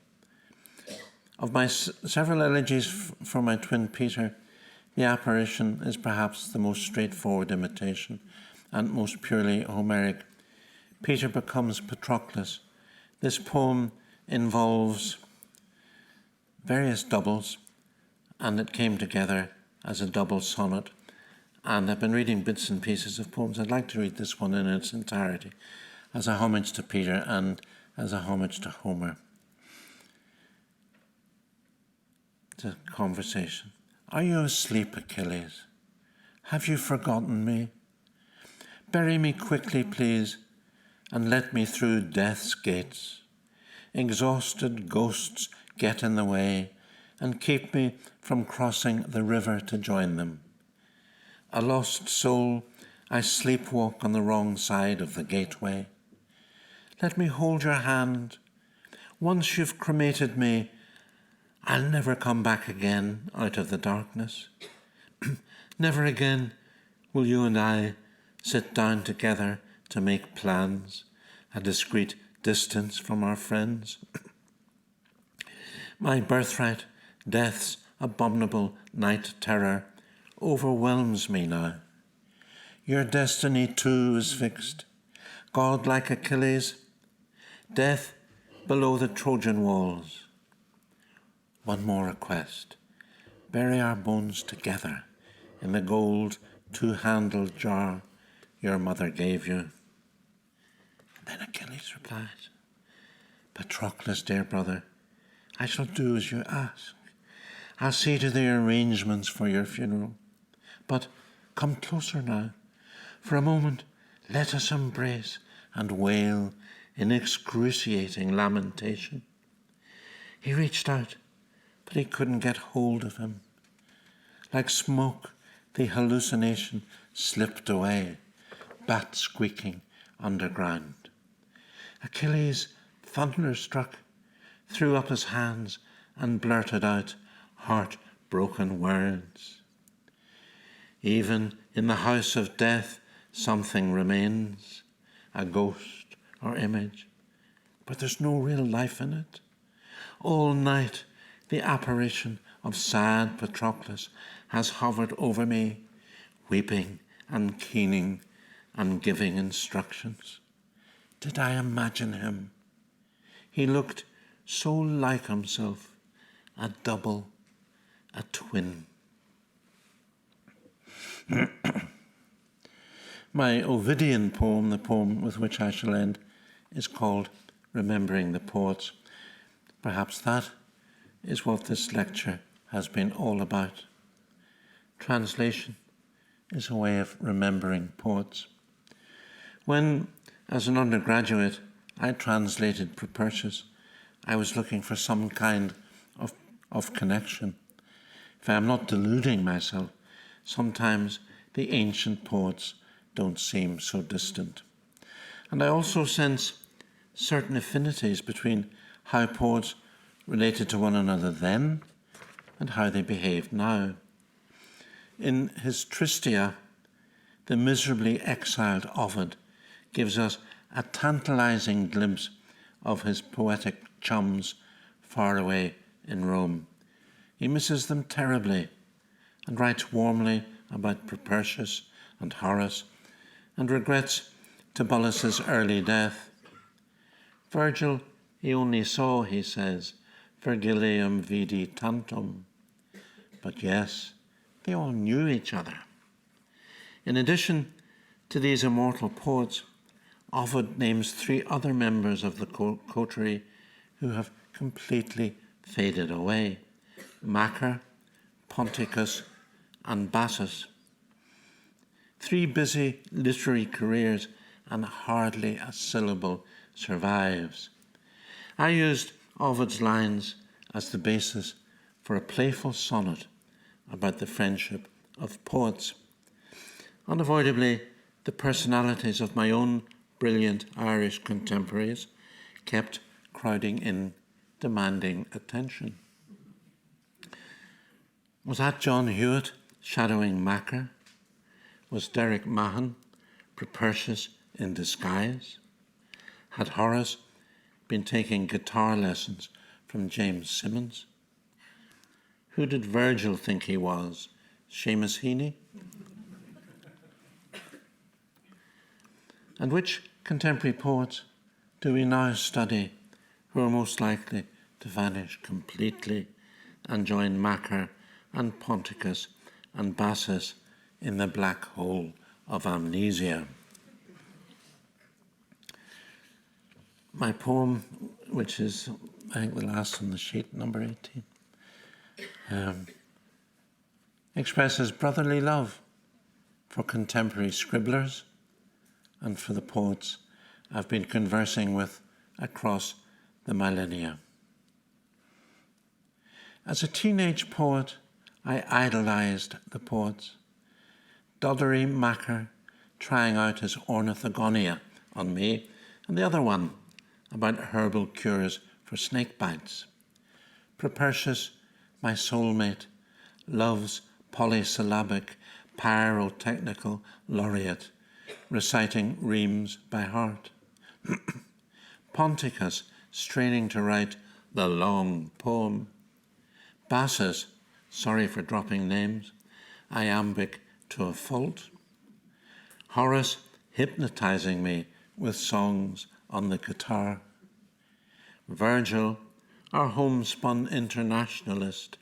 Of my several elegies for my twin Peter, the apparition is perhaps the most straightforward imitation and most purely Homeric. Peter becomes Patroclus. This poem involves various doubles, and it came together as a double sonnet. And I've been reading bits and pieces of poems. I'd like to read this one in its entirety as a homage to Peter and as a homage to Homer. It's a conversation. Are you asleep, Achilles? Have you forgotten me? Bury me quickly, please, and let me through death's gates. Exhausted ghosts get in the way and keep me from crossing the river to join them. A lost soul, I sleepwalk on the wrong side of the gateway. Let me hold your hand. Once you've cremated me, I'll never come back again out of the darkness. Never again will you and I sit down together to make plans, a discreet distance from our friends. My birthright, death's abominable night terror, overwhelms me now. Your destiny too is fixed. God like Achilles, death below the Trojan walls. One more request. Bury our bones together in the gold two-handled jar your mother gave you. And then Achilles replied, Patroclus, dear brother, I shall do as you ask. I'll see to the arrangements for your funeral. But come closer now. For a moment, let us embrace and wail in excruciating lamentation. He reached out, but he couldn't get hold of him. Like smoke, the hallucination slipped away, bat squeaking underground. Achilles, thunderstruck, threw up his hands and blurted out heart-broken words. Even in the house of death, something remains, a ghost or image, but there's no real life in it. All night, the apparition of sad Patroclus has hovered over me, weeping and keening and giving instructions. Did I imagine him? He looked so like himself, a double, a twin. My Ovidian poem, the poem with which I shall end, is called Remembering the Poets. Perhaps that is what this lecture has been all about. Translation is a way of remembering poets. When, as an undergraduate, I translated Propertius, I was looking for some kind of connection. If I am not deluding myself, sometimes the ancient poets don't seem so distant. And I also sense certain affinities between how poets related to one another then and how they behave now. In his Tristia, the miserably exiled Ovid gives us a tantalizing glimpse of his poetic chums far away in Rome. He misses them terribly and writes warmly about Propertius and Horace and regrets Tibullus' early death. Virgil he only saw, he says, Virgilium vidi tantum. But yes, they all knew each other. In addition to these immortal poets, Ovid names 3 other members of the coterie who have completely faded away: Macer, Ponticus, and Bassus. 3 busy literary careers, and hardly a syllable survives. I used Ovid's lines as the basis for a playful sonnet about the friendship of poets. Unavoidably, the personalities of my own brilliant Irish contemporaries kept crowding in, demanding attention. Was that John Hewitt shadowing Macer? Was Derek Mahon Propertius in disguise? Had Horace been taking guitar lessons from James Simmons? Who did Virgil think he was? Seamus Heaney? And which contemporary poets do we now study who are most likely to vanish completely and join Macer and Ponticus and Bassus in the black hole of amnesia? My poem, which is, I think, the last on the sheet, number 18, expresses brotherly love for contemporary scribblers and for the poets I've been conversing with across the millennia. As a teenage poet, I idolized the poets. Doddery Macer trying out his ornithogonia on me, and the other one about herbal cures for snake bites. Propertius, my soulmate, love's polysyllabic pyrotechnical laureate, reciting reams by heart. Ponticus straining to write the long poem. Bassus, sorry for dropping names, iambic to a fault. Horace hypnotizing me with songs on the guitar. Virgil, our homespun internationalist,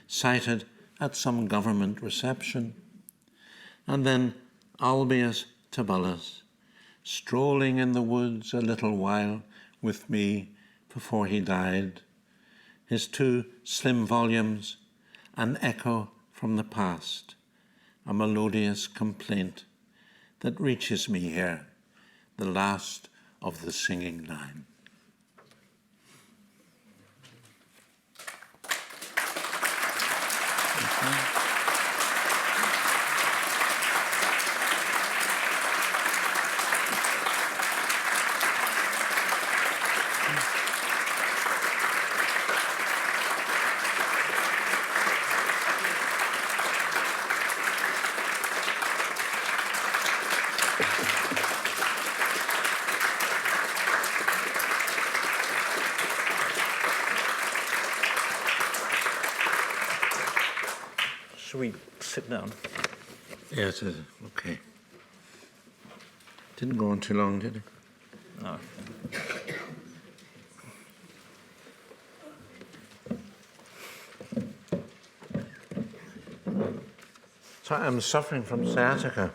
cited at some government reception. And then Albius Tibullus, strolling in the woods a little while with me before he died. His 2 slim volumes, an echo from the past, a melodious complaint that reaches me here, the last of the singing line. Shall we sit down? Yes, okay. Didn't go on too long, did it? No. So I'm suffering from sciatica,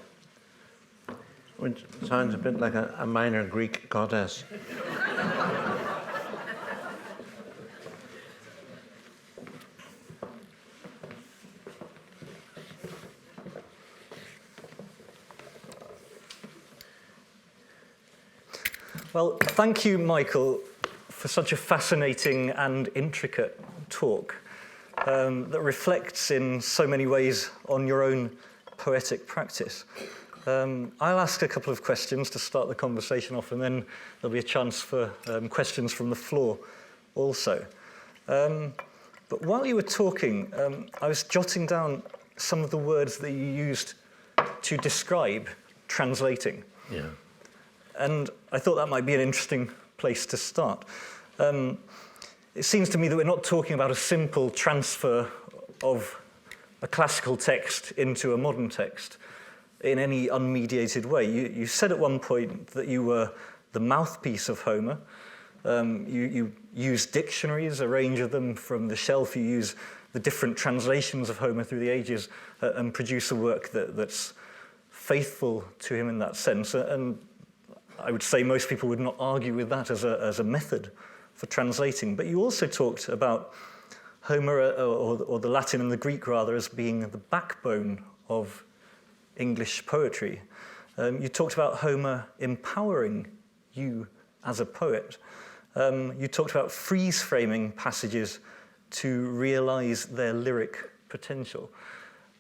which sounds a bit like a minor Greek goddess. Well, thank you, Michael, for such a fascinating and intricate talk that reflects in so many ways on your own poetic practice. I'll ask a couple of questions to start the conversation off, and then there'll be a chance for questions from the floor also. But while you were talking, I was jotting down some of the words that you used to describe translating. Yeah. And I thought that might be an interesting place to start. It seems to me that we're not talking about a simple transfer of a classical text into a modern text in any unmediated way. You said at one point that you were the mouthpiece of Homer. You use dictionaries, a range of them from the shelf. You use the different translations of Homer through the ages and produce a work that's faithful to him in that sense. And I would say most people would not argue with that as a method for translating. But you also talked about Homer, or the Latin and the Greek rather, as being the backbone of English poetry. You talked about Homer empowering you as a poet. You talked about freeze-framing passages to realize their lyric potential.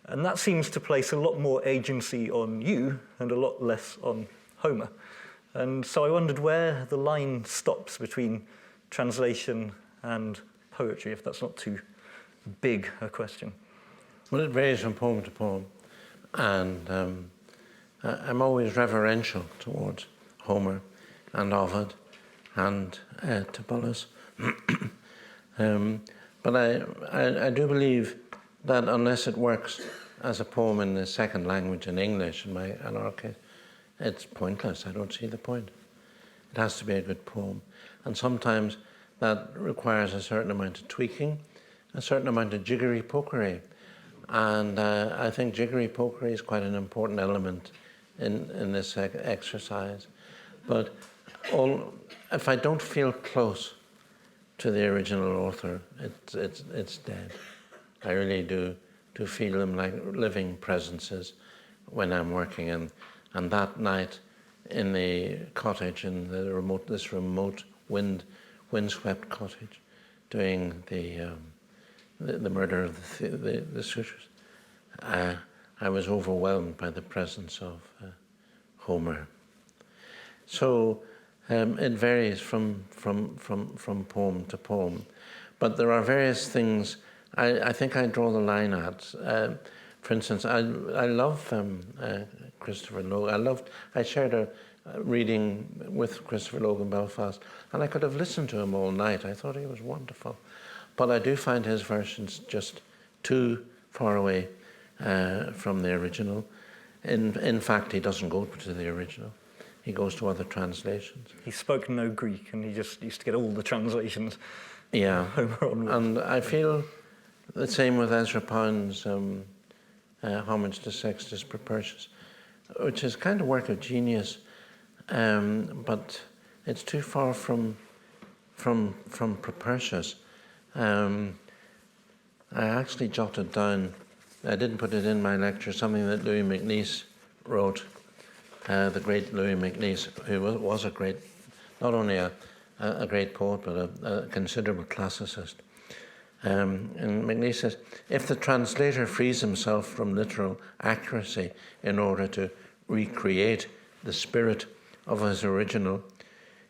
And that seems to place a lot more agency on you and a lot less on Homer. And so I wondered where the line stops between translation and poetry, if that's not too big a question. Well, it varies from poem to poem. And I'm always reverential towards Homer and Ovid and Tibullus. But I do believe that unless it works as a poem in the second language, in English, in our case, it's pointless. I don't see the point. It has to be a good poem. And sometimes that requires a certain amount of tweaking, a certain amount of jiggery-pokery. And I think jiggery-pokery is quite an important element in this exercise. But if I don't feel close to the original author, it's dead. I really do feel them like living presences when I'm working. And that night in the cottage, in this remote windswept cottage, doing the murder of the suitors, I was overwhelmed by the presence of Homer. So it varies from poem to poem, but there are various things I think I draw the line at. For instance, I love Christopher Logan. I shared a reading with Christopher Logan Belfast, and I could have listened to him all night. I thought he was wonderful. But I do find his versions just too far away from the original. In fact, he doesn't go to the original. He goes to other translations. He spoke no Greek, and he just used to get all the translations. Yeah, Homer onwards. And I feel the same with Ezra Pound's Homage to Sextus Propertius, which is kind of work of genius, but it's too far from Propertius. I actually jotted down, I didn't put it in my lecture, something that Louis MacNeice wrote, the great Louis MacNeice, who was a great, not only a great poet, but a considerable classicist. And MacNeice says, if the translator frees himself from literal accuracy in order to recreate the spirit of his original,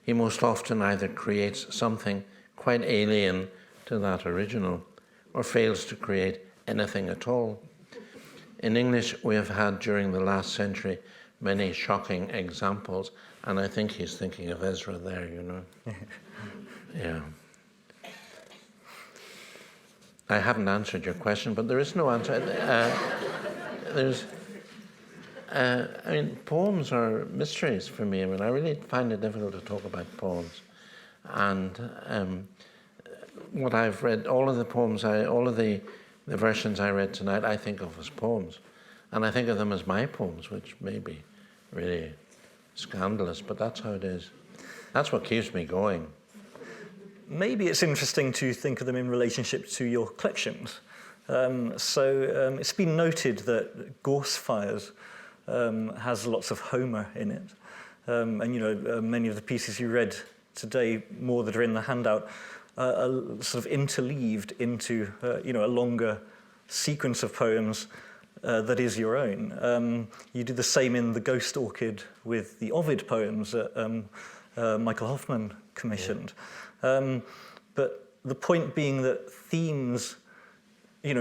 he most often either creates something quite alien to that original or fails to create anything at all. In English, we have had during the last century many shocking examples, and I think he's thinking of Ezra there, you know. Yeah. I haven't answered your question, but there is no answer. I mean, poems are mysteries for me. I mean, I really find it difficult to talk about poems. And what I've read, all of the poems, all of the versions I read tonight, I think of as poems. And I think of them as my poems, which may be really scandalous, but that's how it is. That's what keeps me going. Maybe it's interesting to think of them in relationship to your collections. It's been noted that Gorse Fires has lots of Homer in it. Many of the pieces you read today, more that are in the handout, are sort of interleaved into a longer sequence of poems that is your own. You did the same in The Ghost Orchid with the Ovid poems that Michael Hoffman commissioned. But the point being that themes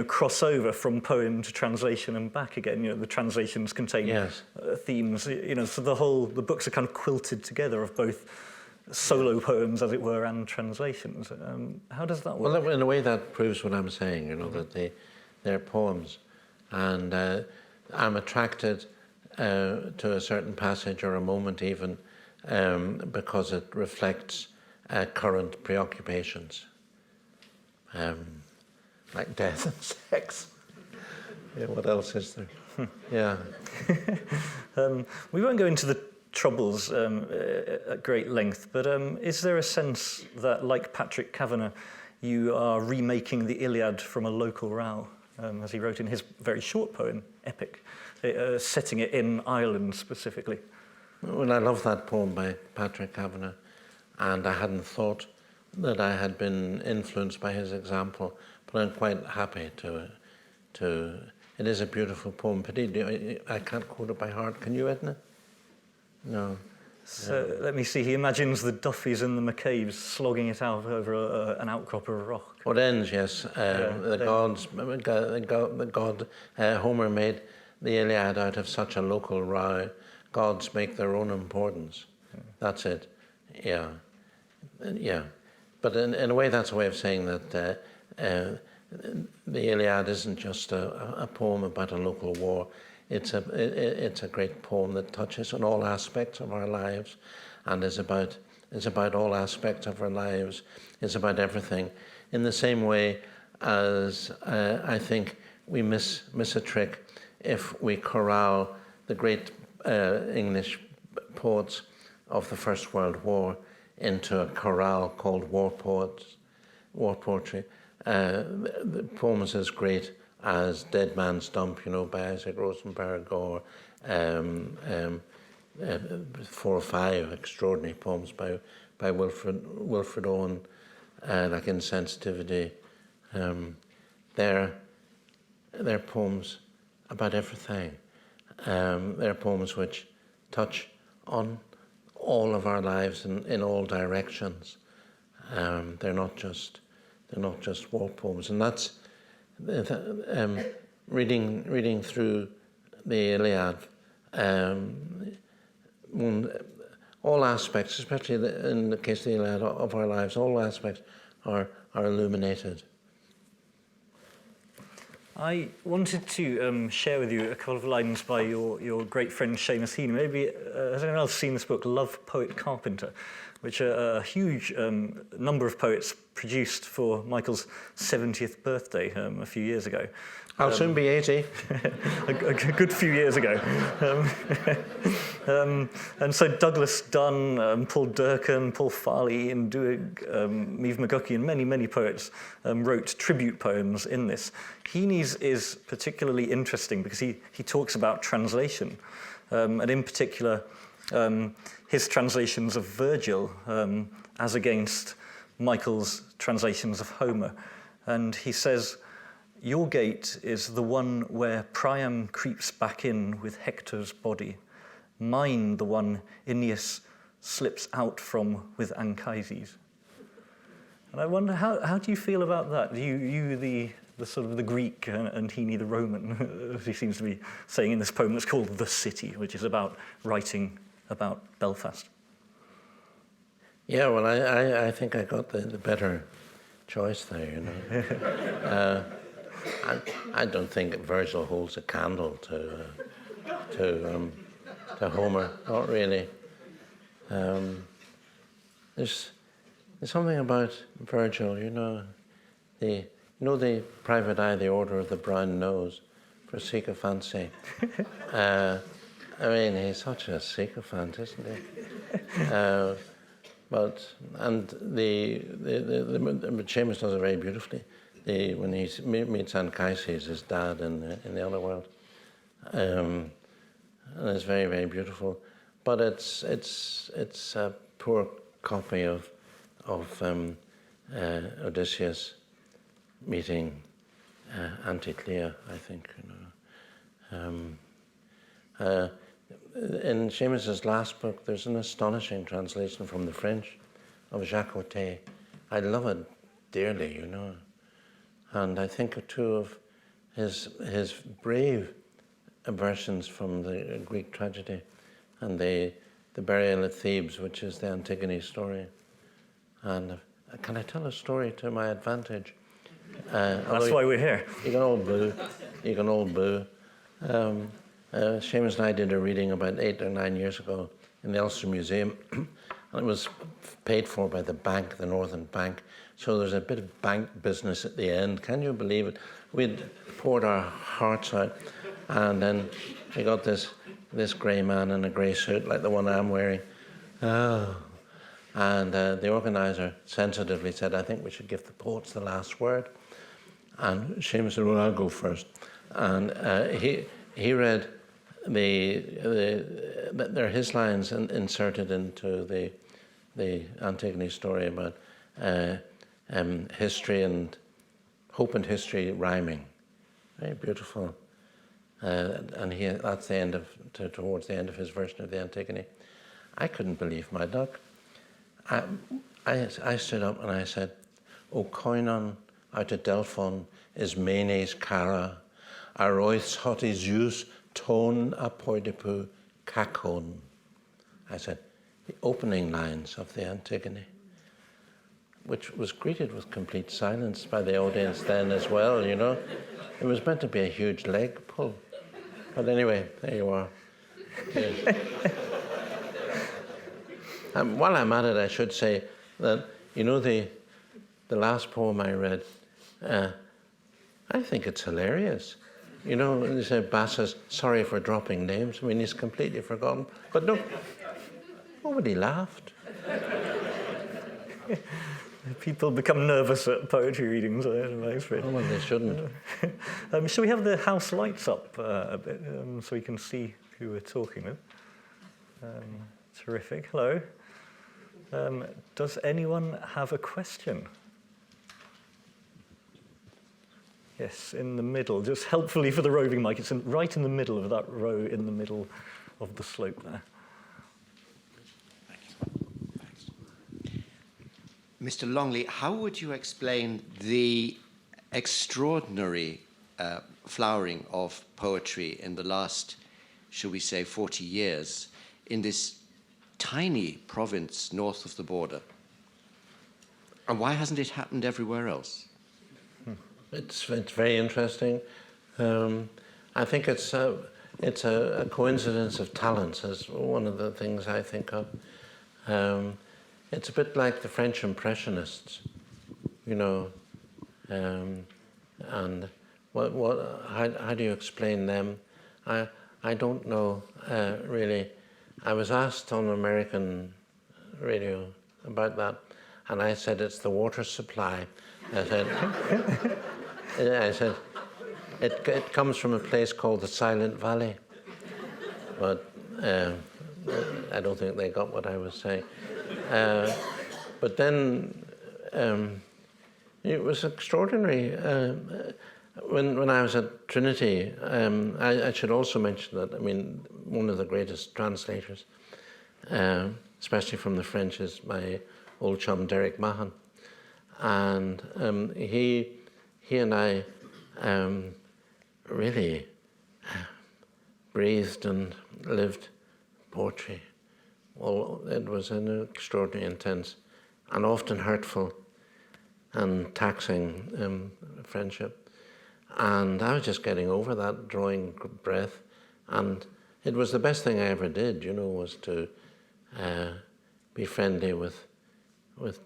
cross over from poem to translation and back again. The translations contain themes. So the books are kind of quilted together of both solo poems, as it were, and translations. How does that work? Well, in a way, that proves what I'm saying. That they're poems, and I'm attracted to a certain passage or a moment even because it reflects current preoccupations. Like death and sex. Yeah, what else is there? Yeah. We won't go into the troubles at great length, but is there a sense that, like Patrick Kavanagh, you are remaking the Iliad from a local row, as he wrote in his very short poem, Epic, setting it in Ireland specifically? Well, I love that poem by Patrick Kavanagh, and I hadn't thought that I had been influenced by his example, but I'm quite happy to. It is a beautiful poem. Pity, I can't quote it by heart. Can you, Edna? No. So let me see. He imagines the Duffys and the McCabe's slogging it out over an outcrop of rock. What ends? Yes. The god Homer made the Iliad out of such a local row. Gods make their own importance. That's it. Yeah. Yeah. But in a way, that's a way of saying that the Iliad isn't just a poem about a local war. It's a great poem that touches on all aspects of our lives, and is about all aspects of our lives. It's about everything. In the same way as I think we miss a trick if we corral the great English poets of the First World War into a corral called war poetry. The poems as great as Dead Man's Dump, by Isaac Rosenberg, or 4 or 5 extraordinary poems by Wilfred Owen, like Insensitivity. They're poems about everything. They're poems which touch on all of our lives in all directions. They're not just war poems, and that's reading through the Iliad. All aspects, especially in the case of the Iliad, of our lives, all aspects are illuminated. I wanted to share with you a couple of lines by your great friend Seamus Heaney. Maybe has anyone else seen this book, Love, Poet, Carpenter, which a huge number of poets produced for Michael's 70th birthday a few years ago. I'll soon be 80. a good few years ago. And so Douglas Dunn, Paul Durcan, Paul Farley, Ian Duig, Meav McGuckie, and many poets wrote tribute poems in this. Heaney's is particularly interesting because he talks about translation, and in particular his translations of Virgil as against Michael's translations of Homer. And he says, "Your gate is the one where Priam creeps back in with Hector's body. Mine the one Aeneas slips out from with Anchises." And I wonder, how do you feel about that? You the sort of the Greek and Heaney the Roman, as he seems to be saying in this poem that's called The City, which is about writing about Belfast. Yeah, well, I think I got the better choice there, I don't think Virgil holds a candle to to Homer. Not really. There's something about Virgil, the private eye, the order of the brown nose, for sycophancy. I mean, he's such a sycophant, isn't he? And Seamus does it very beautifully. When he meets Anchises, his dad in the other world, and it's very, very beautiful. But it's a poor copy of Odysseus meeting Anticlea, I think. In Seamus's last book, there's an astonishing translation from the French of Jacques Otet. I love it dearly, and I think too of his brave versions from the Greek tragedy and the burial at Thebes, which is the Antigone story. And can I tell a story to my advantage? That's why we're here. You can all boo. Seamus and I did a reading about 8 or 9 years ago in the Ulster Museum, and it was paid for by the bank, the Northern Bank. So there's a bit of bank business at the end. Can you believe it? We'd poured our hearts out, and then we got this grey man in a grey suit like the one I'm wearing. Oh. And the organiser sensitively said, I think we should give the poets the last word. And Seamus said, well, I'll go first. And he read they're his lines inserted into the Antigone story about history and hope and history rhyming. Very beautiful. And that's towards the end of his version of the Antigone. I couldn't believe my luck. I stood up and I said, O koinon out of Delphon is menes cara, arois hoti Zeus ton apoidipu kakon. I said, the opening lines of the Antigone, which was greeted with complete silence by the audience then as well, It was meant to be a huge leg pull. But anyway, there you are. Yeah. While I'm at it, I should say that, the last poem I read, I think it's hilarious. They say Bass says, sorry for dropping names. I mean, he's completely forgotten. But no, nobody laughed. People become nervous at poetry readings, I expect. Oh, well, they shouldn't. Shall we have the house lights up a bit so we can see who we're talking with? Terrific. Hello. Does anyone have a question? Yes, in the middle, just helpfully for the roving mic. It's right in the middle of that row, in the middle of the slope there. Thanks. Mr. Longley, how would you explain the extraordinary flowering of poetry in the last, shall we say, 40 years in this tiny province north of the border? And why hasn't it happened everywhere else? It's very interesting. I think it's a coincidence of talents, is one of the things I think of. It's a bit like the French Impressionists, and how do you explain them? I don't know really. I was asked on American radio about that, and I said it's the water supply. I said it comes from a place called the Silent Valley, but I don't think they got what I was saying. But then it was extraordinary. When I was at Trinity, I should also mention that, one of the greatest translators, especially from the French, is my old chum Derek Mahan. And he and I really breathed and lived poetry. Well, it was an extraordinarily intense and often hurtful and taxing friendship. And I was just getting over that, drawing breath. And it was the best thing I ever did, you know, was to be friendly with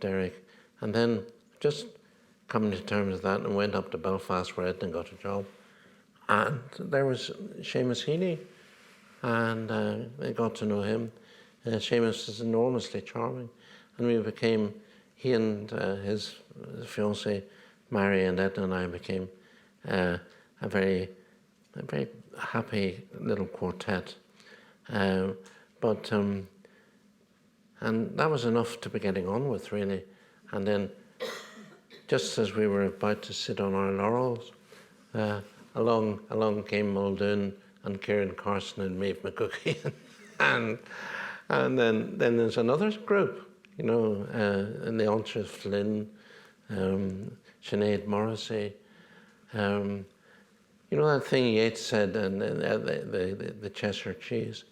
Derek. And then just coming to terms with that, and went up to Belfast where Edna got a job. And there was Seamus Heaney, and I got to know him. Seamus is enormously charming, and we became, he and his fiancée, Mary, and Edna and I became a very happy little quartet. And that was enough to be getting on with, really. And then, just as we were about to sit on our laurels, along came Muldoon and Kieran Carson and Maeve McCookie, and then there's another group, you know, and the Antrim Flynn, Sinead Morrissey. You know that thing Yeats said, and the Cheshire Cheese,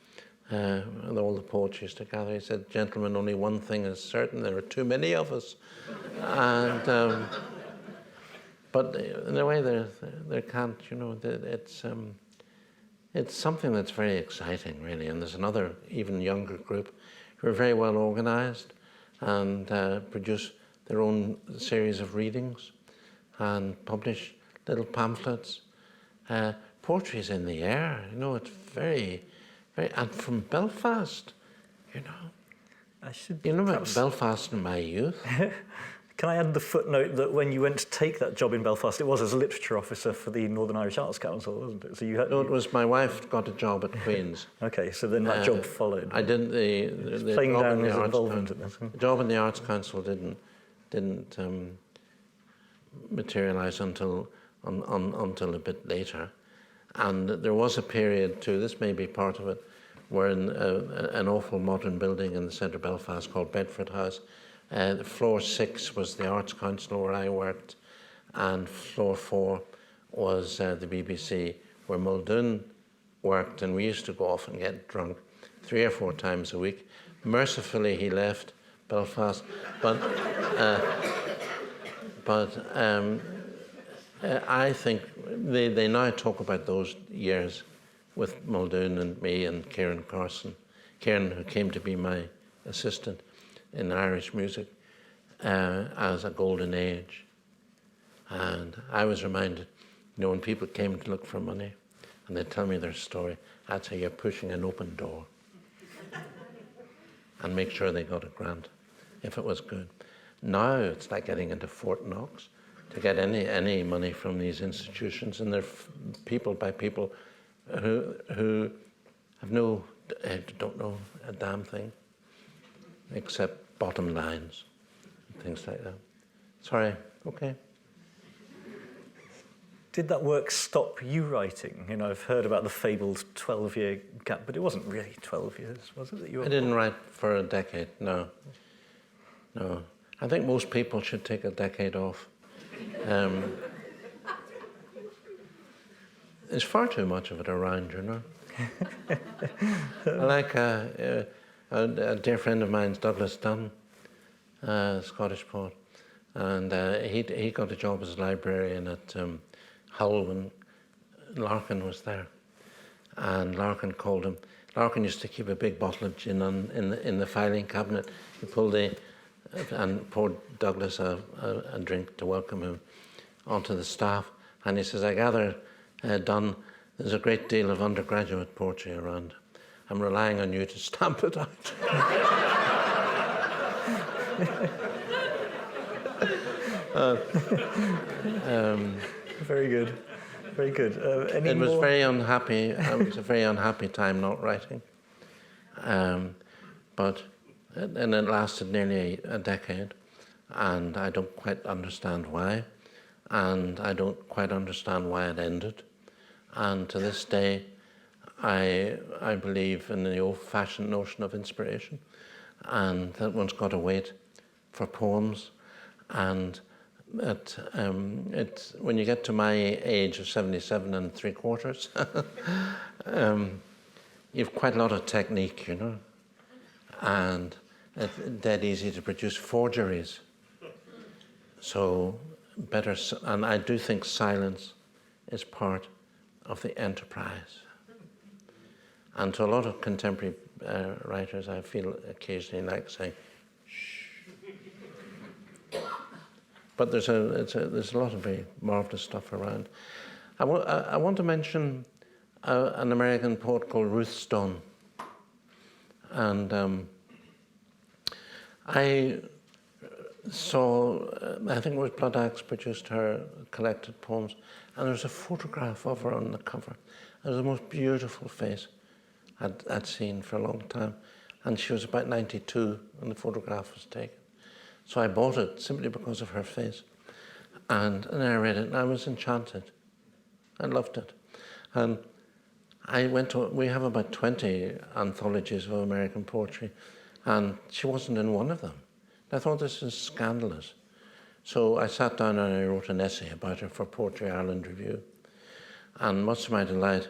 and all the poets used to gather. He said, "Gentlemen, only one thing is certain: there are too many of us." And but in a way, there can't. You know, it's something that's very exciting, really. And there's another, even younger group who are very well organised and produce their own series of readings and publish little pamphlets. Poetry's in the air, you know. It's very, very, and from Belfast, you know. You know about Belfast in my youth. Can I add the footnote that when you went to take that job in Belfast, it was as a literature officer for the Northern Irish Arts Council, wasn't it? So you had. No, it was my wife got a job at Queen's. Okay, so then that job followed. I didn't. The playing job down in the his Arts involvement Council, in this. the job in the Arts Council didn't materialise until a bit later, and there was a period too. This may be part of it, where in an awful modern building in the centre of Belfast called Bedford House. Floor 6 was the Arts Council where I worked, and floor 4 was the BBC where Muldoon worked, and we used to go off and get drunk 3 or 4 times a week. Mercifully, he left Belfast, but I think they now talk about those years with Muldoon and me and Kieran Carson. Kieran, who came to be my assistant in Irish music, as a golden age. And I was reminded, you know, when people came to look for money and they'd tell me their story, I'd say, "You're pushing an open door," and make sure they got a grant if it was good. Now it's like getting into Fort Knox to get any money from these institutions, and they're people by people who have don't know a damn thing except bottom lines and things like that. Sorry, okay. Did that work stop you writing? You know, I've heard about the fabled 12-year gap, but it wasn't really 12 years, was it? That you were... I didn't write for a decade, no. I think most people should take a decade off. There's far too much of it around, you know. Like a dear friend of mine, Douglas Dunn, a Scottish poet, and he got a job as a librarian at Hull when Larkin was there, and Larkin called him. Larkin used to keep a big bottle of gin in the filing cabinet. He pulled and poured Douglas a drink to welcome him onto the staff, and he says, "I gather, Dunn, there's a great deal of undergraduate poetry around. I'm relying on you to stamp it out." Very good. Very good. It was very unhappy. It was a very unhappy time not writing. And it lasted nearly a decade, and I don't quite understand why, and I don't quite understand why it ended. And to this day, I believe in the old-fashioned notion of inspiration, and that one's got to wait for poems, and that it's when you get to my age of 77 3/4, you've quite a lot of technique, you know, and it's dead easy to produce forgeries. So better, and I do think silence is part of the enterprise. And to a lot of contemporary writers, I feel occasionally like saying, shh. But there's a lot of very marvelous stuff around. I want to mention an American poet called Ruth Stone. And I saw, I think it was Blood Axe produced her collected poems, and there was a photograph of her on the cover. It was the most beautiful face I'd seen for a long time. And she was about 92 when the photograph was taken. So I bought it simply because of her face. And I read it, and I was enchanted. I loved it. And we have about 20 anthologies of American poetry, and she wasn't in one of them. I thought, this is scandalous. So I sat down and I wrote an essay about her for Poetry Ireland Review. And much to my delight,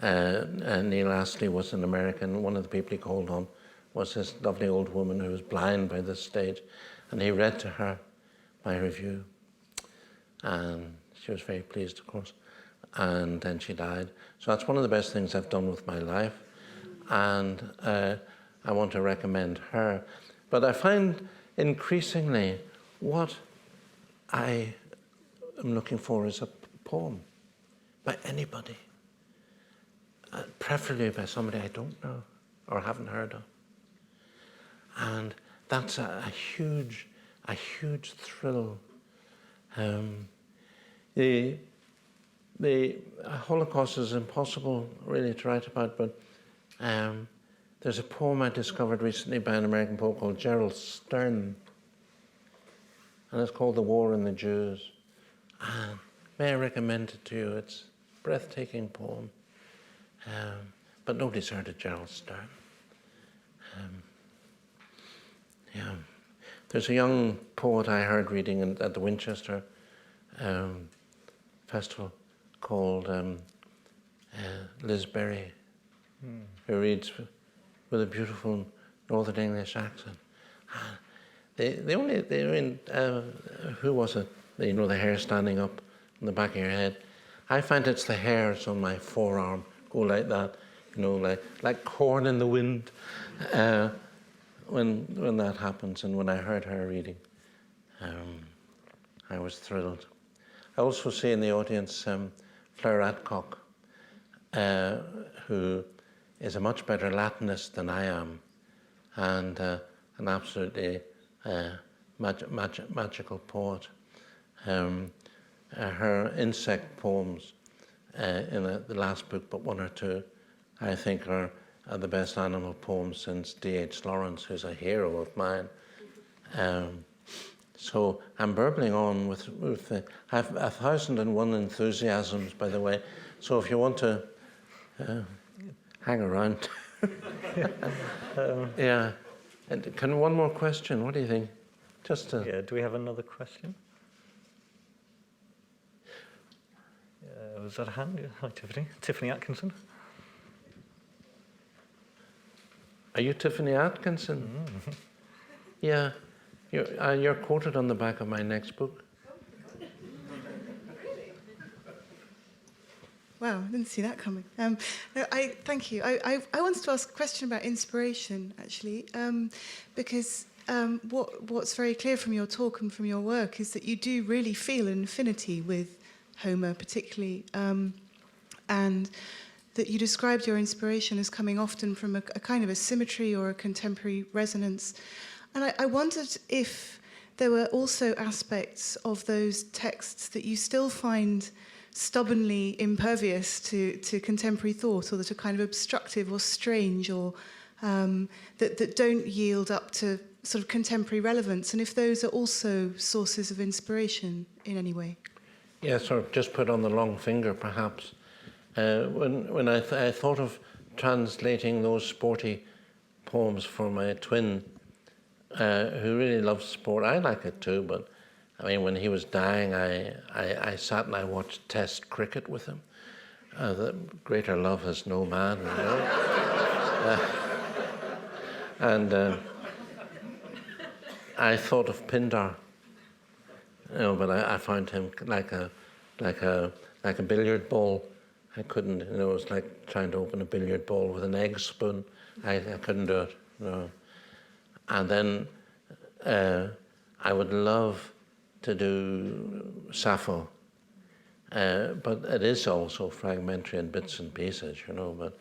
Neil Astley was an American. One of the people he called on was this lovely old woman who was blind by this stage, and he read to her my review. And she was very pleased, of course. And then she died. So that's one of the best things I've done with my life. And I want to recommend her. But I find increasingly what I am looking for is a poem by anybody. Preferably by somebody I don't know or haven't heard of. And that's a huge thrill. The Holocaust is impossible really to write about, but there's a poem I discovered recently by an American poet called Gerald Stern, and it's called The War and the Jews. And may I recommend it to you? It's a breathtaking poem, but nobody's heard of Gerald Stern. Yeah. There's a young poet I heard reading at the Winchester Festival called Liz Berry, who reads with a beautiful Northern English accent. Who was it? You know, the hair standing up on the back of your head. I find it's the hairs on my forearm go like that, you know, like corn in the wind. When that happens, and when I heard her reading, I was thrilled. I also see in the audience Fleur Adcock, who is a much better Latinist than I am, and an absolutely magical poet. Her insect poems in the last book, but one or two, I think are the best animal poems since D.H. Lawrence, who's a hero of mine. So I'm burbling on with I have 1,001 enthusiasms, by the way. So if you want to hang around. Yeah. And can one more question? What do you think? Just to... Yeah, do we have another question? Was that a hand? Hi, Tiffany. Tiffany Atkinson. Are you Tiffany Atkinson? Mm-hmm. Yeah. You're quoted on the back of my next book. Wow, I didn't see that coming. Thank you. I wanted to ask a question about inspiration, actually, because what's very clear from your talk and from your work is that you do really feel an affinity with Homer, particularly, and that you described your inspiration as coming often from a kind of a symmetry or a contemporary resonance. And I wondered if there were also aspects of those texts that you still find stubbornly impervious to contemporary thought, or that are kind of obstructive or strange, or that don't yield up to sort of contemporary relevance, and if those are also sources of inspiration in any way. Yeah, sort of just put on the long finger, perhaps. When I thought of translating those sporty poems for my twin, who really loves sport. I like it too, but I mean, when he was dying, I sat and I watched Test cricket with him. The greater love has no man, you know. And I thought of Pindar, you know, but I found him like a billiard ball I couldn't, it was like trying to open a billiard ball with an egg spoon. I couldn't do it, no. And then I would love to do Sappho, but it is also fragmentary in bits and pieces, but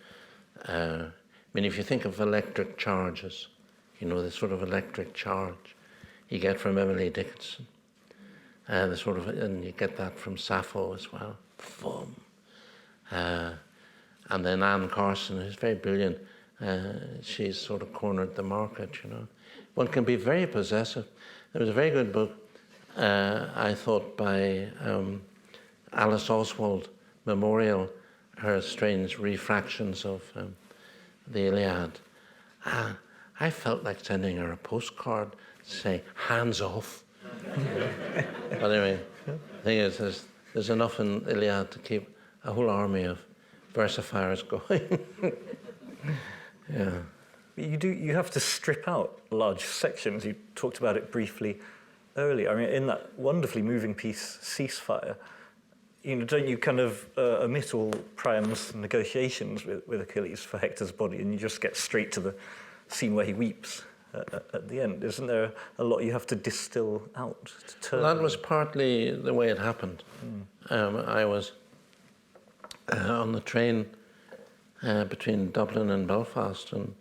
I mean, if you think of electric charges, the sort of electric charge you get from Emily Dickinson, and you get that from Sappho as well, Fum. And then Anne Carson, who's very brilliant, she's sort of cornered the market, One can be very possessive. There was a very good book, I thought, by Alice Oswald, Memorial, her strange refractions of the Iliad. I felt like sending her a postcard saying, hands off. But anyway, the thing is, there's enough in Iliad to keep a whole army of versifiers going. Yeah. You have to strip out large sections. You talked about it briefly earlier. I mean, in that wonderfully moving piece, Ceasefire, don't you kind of omit all Priam's negotiations with Achilles for Hector's body, and you just get straight to the scene where he weeps at the end? Isn't there a lot you have to distill out? That was partly the way it happened. I was on the train between Dublin and Belfast, and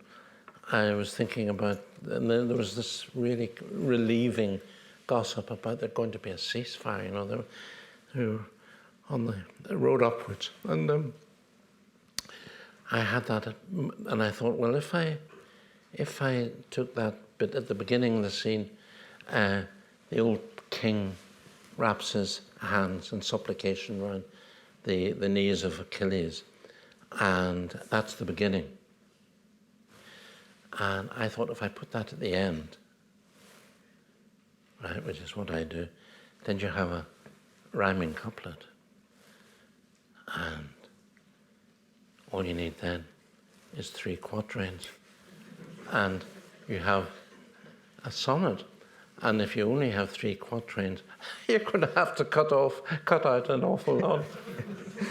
I was thinking about, and then there was this really relieving gossip about there going to be a ceasefire, they were on the road upwards. And I had that, and I thought, well, if I took that bit at the beginning of the scene, the old king wraps his hands in supplication around the knees of Achilles, and that's the beginning. And I thought, if I put that at the end, right, which is what I do, then you have a rhyming couplet, and all you need then is 3 quatrains, and you have a sonnet. And if you only have 3 quatrains, you're going to have to cut out an awful lot,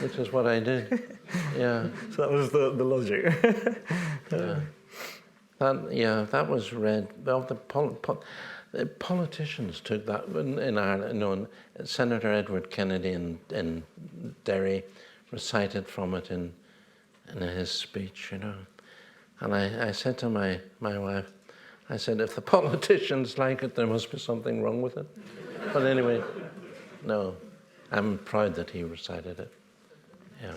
which is what I did. Yeah. So that was the logic. Yeah. That was read. Well, the politicians took that in Ireland. Senator Edward Kennedy in Derry recited from it in his speech, And I said to my wife, I said, if the politicians like it, there must be something wrong with it. But anyway, no, I'm proud that he recited it. Yeah.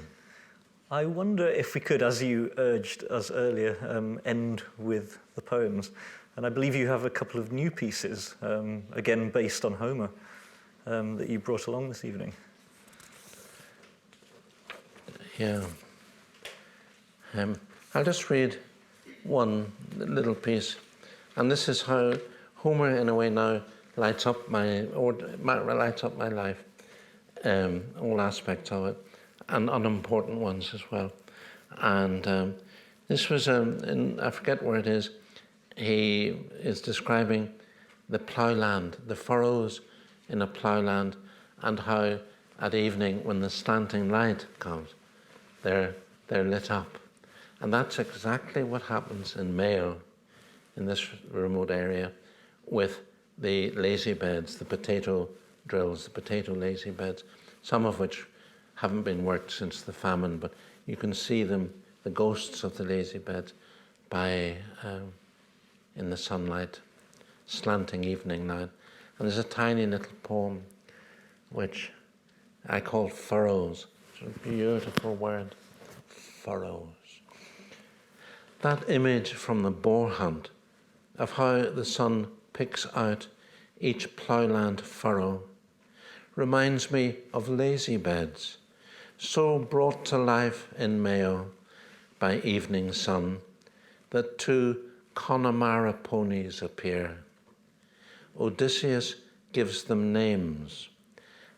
I wonder if we could, as you urged us earlier, end with the poems. And I believe you have a couple of new pieces, again based on Homer, that you brought along this evening. Yeah. I'll just read one little piece. And this is how Homer, in a way, now lights up my life, all aspects of it, and unimportant ones as well. And this was, I forget where it is, he is describing the ploughland, the furrows in a ploughland, and how at evening, when the slanting light comes, they're lit up. And that's exactly what happens in Mayo, in this remote area, with the lazy beds, the potato drills, the potato lazy beds, some of which haven't been worked since the famine, but you can see them, the ghosts of the lazy beds, in the sunlight, slanting evening light. And there's a tiny little poem which I call Furrows. It's a beautiful word, furrows. That image from the boar hunt of how the sun picks out each ploughland furrow reminds me of lazy beds, so brought to life in Mayo by evening sun that 2 Connemara ponies appear. Odysseus gives them names.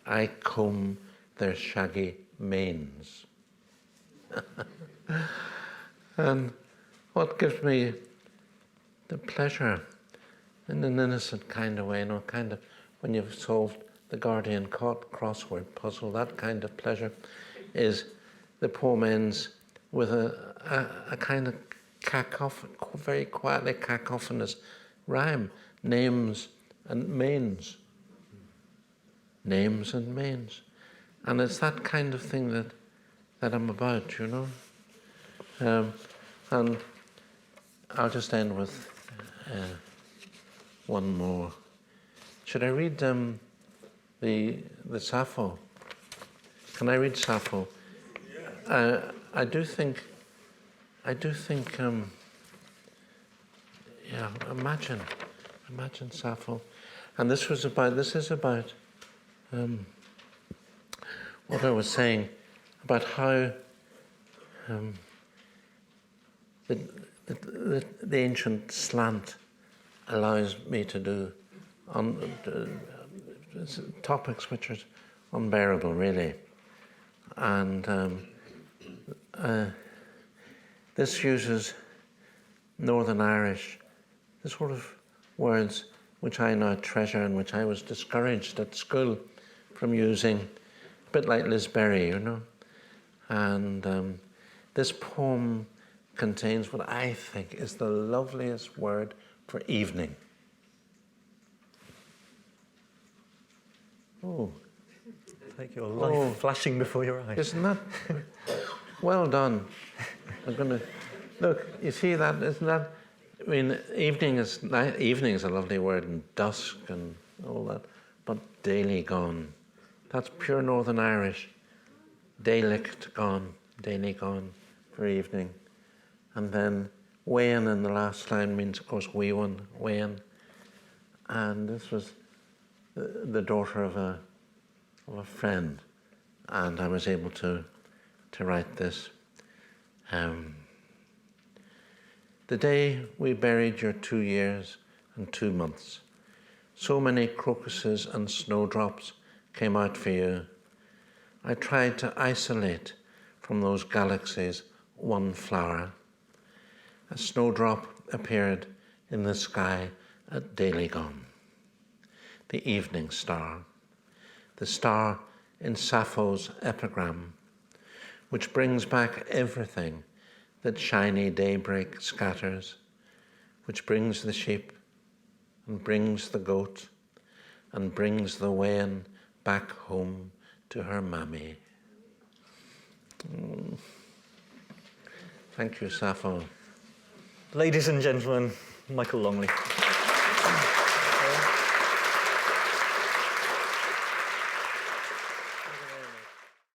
I comb their shaggy manes. And what gives me the pleasure, in an innocent kind of way, kind of when you've solved the Guardian crossword puzzle, that kind of pleasure is the poem ends with a kind of very quietly cacophonous rhyme. Names and mains. Names and mains. And it's that kind of thing that I'm about, you know. And I'll just end with one more. Should I read the Sappho? Can I read Sappho? I do think. Yeah. Imagine Sappho, and this is about what I was saying about how the ancient slant allows me to do on topics which are unbearable, really. And this uses Northern Irish, the sort of words which I now treasure and which I was discouraged at school from using, a bit like Liz Berry, you know. And this poem contains what I think is the loveliest word for evening. Oh. Like your life flashing before your eyes. Isn't that well done? I'm gonna look. You see that? Isn't that? I mean, evening is a lovely word, and dusk and all that. But daily gone. That's pure Northern Irish. Daylicht gone, daily gone for evening, and then Wain in the last line means, of course, wee one, Wain. And this was the daughter of a friend, and I was able to write this. The day we buried your 2 years and 2 months, so many crocuses and snowdrops came out for you. I tried to isolate from those galaxies one flower. A snowdrop appeared in the sky at daily gone. The evening star, the star in Sappho's epigram, which brings back everything that shiny daybreak scatters, which brings the sheep and brings the goat and brings the wain back home to her mammy. Thank you, Sappho. Ladies and gentlemen, Michael Longley.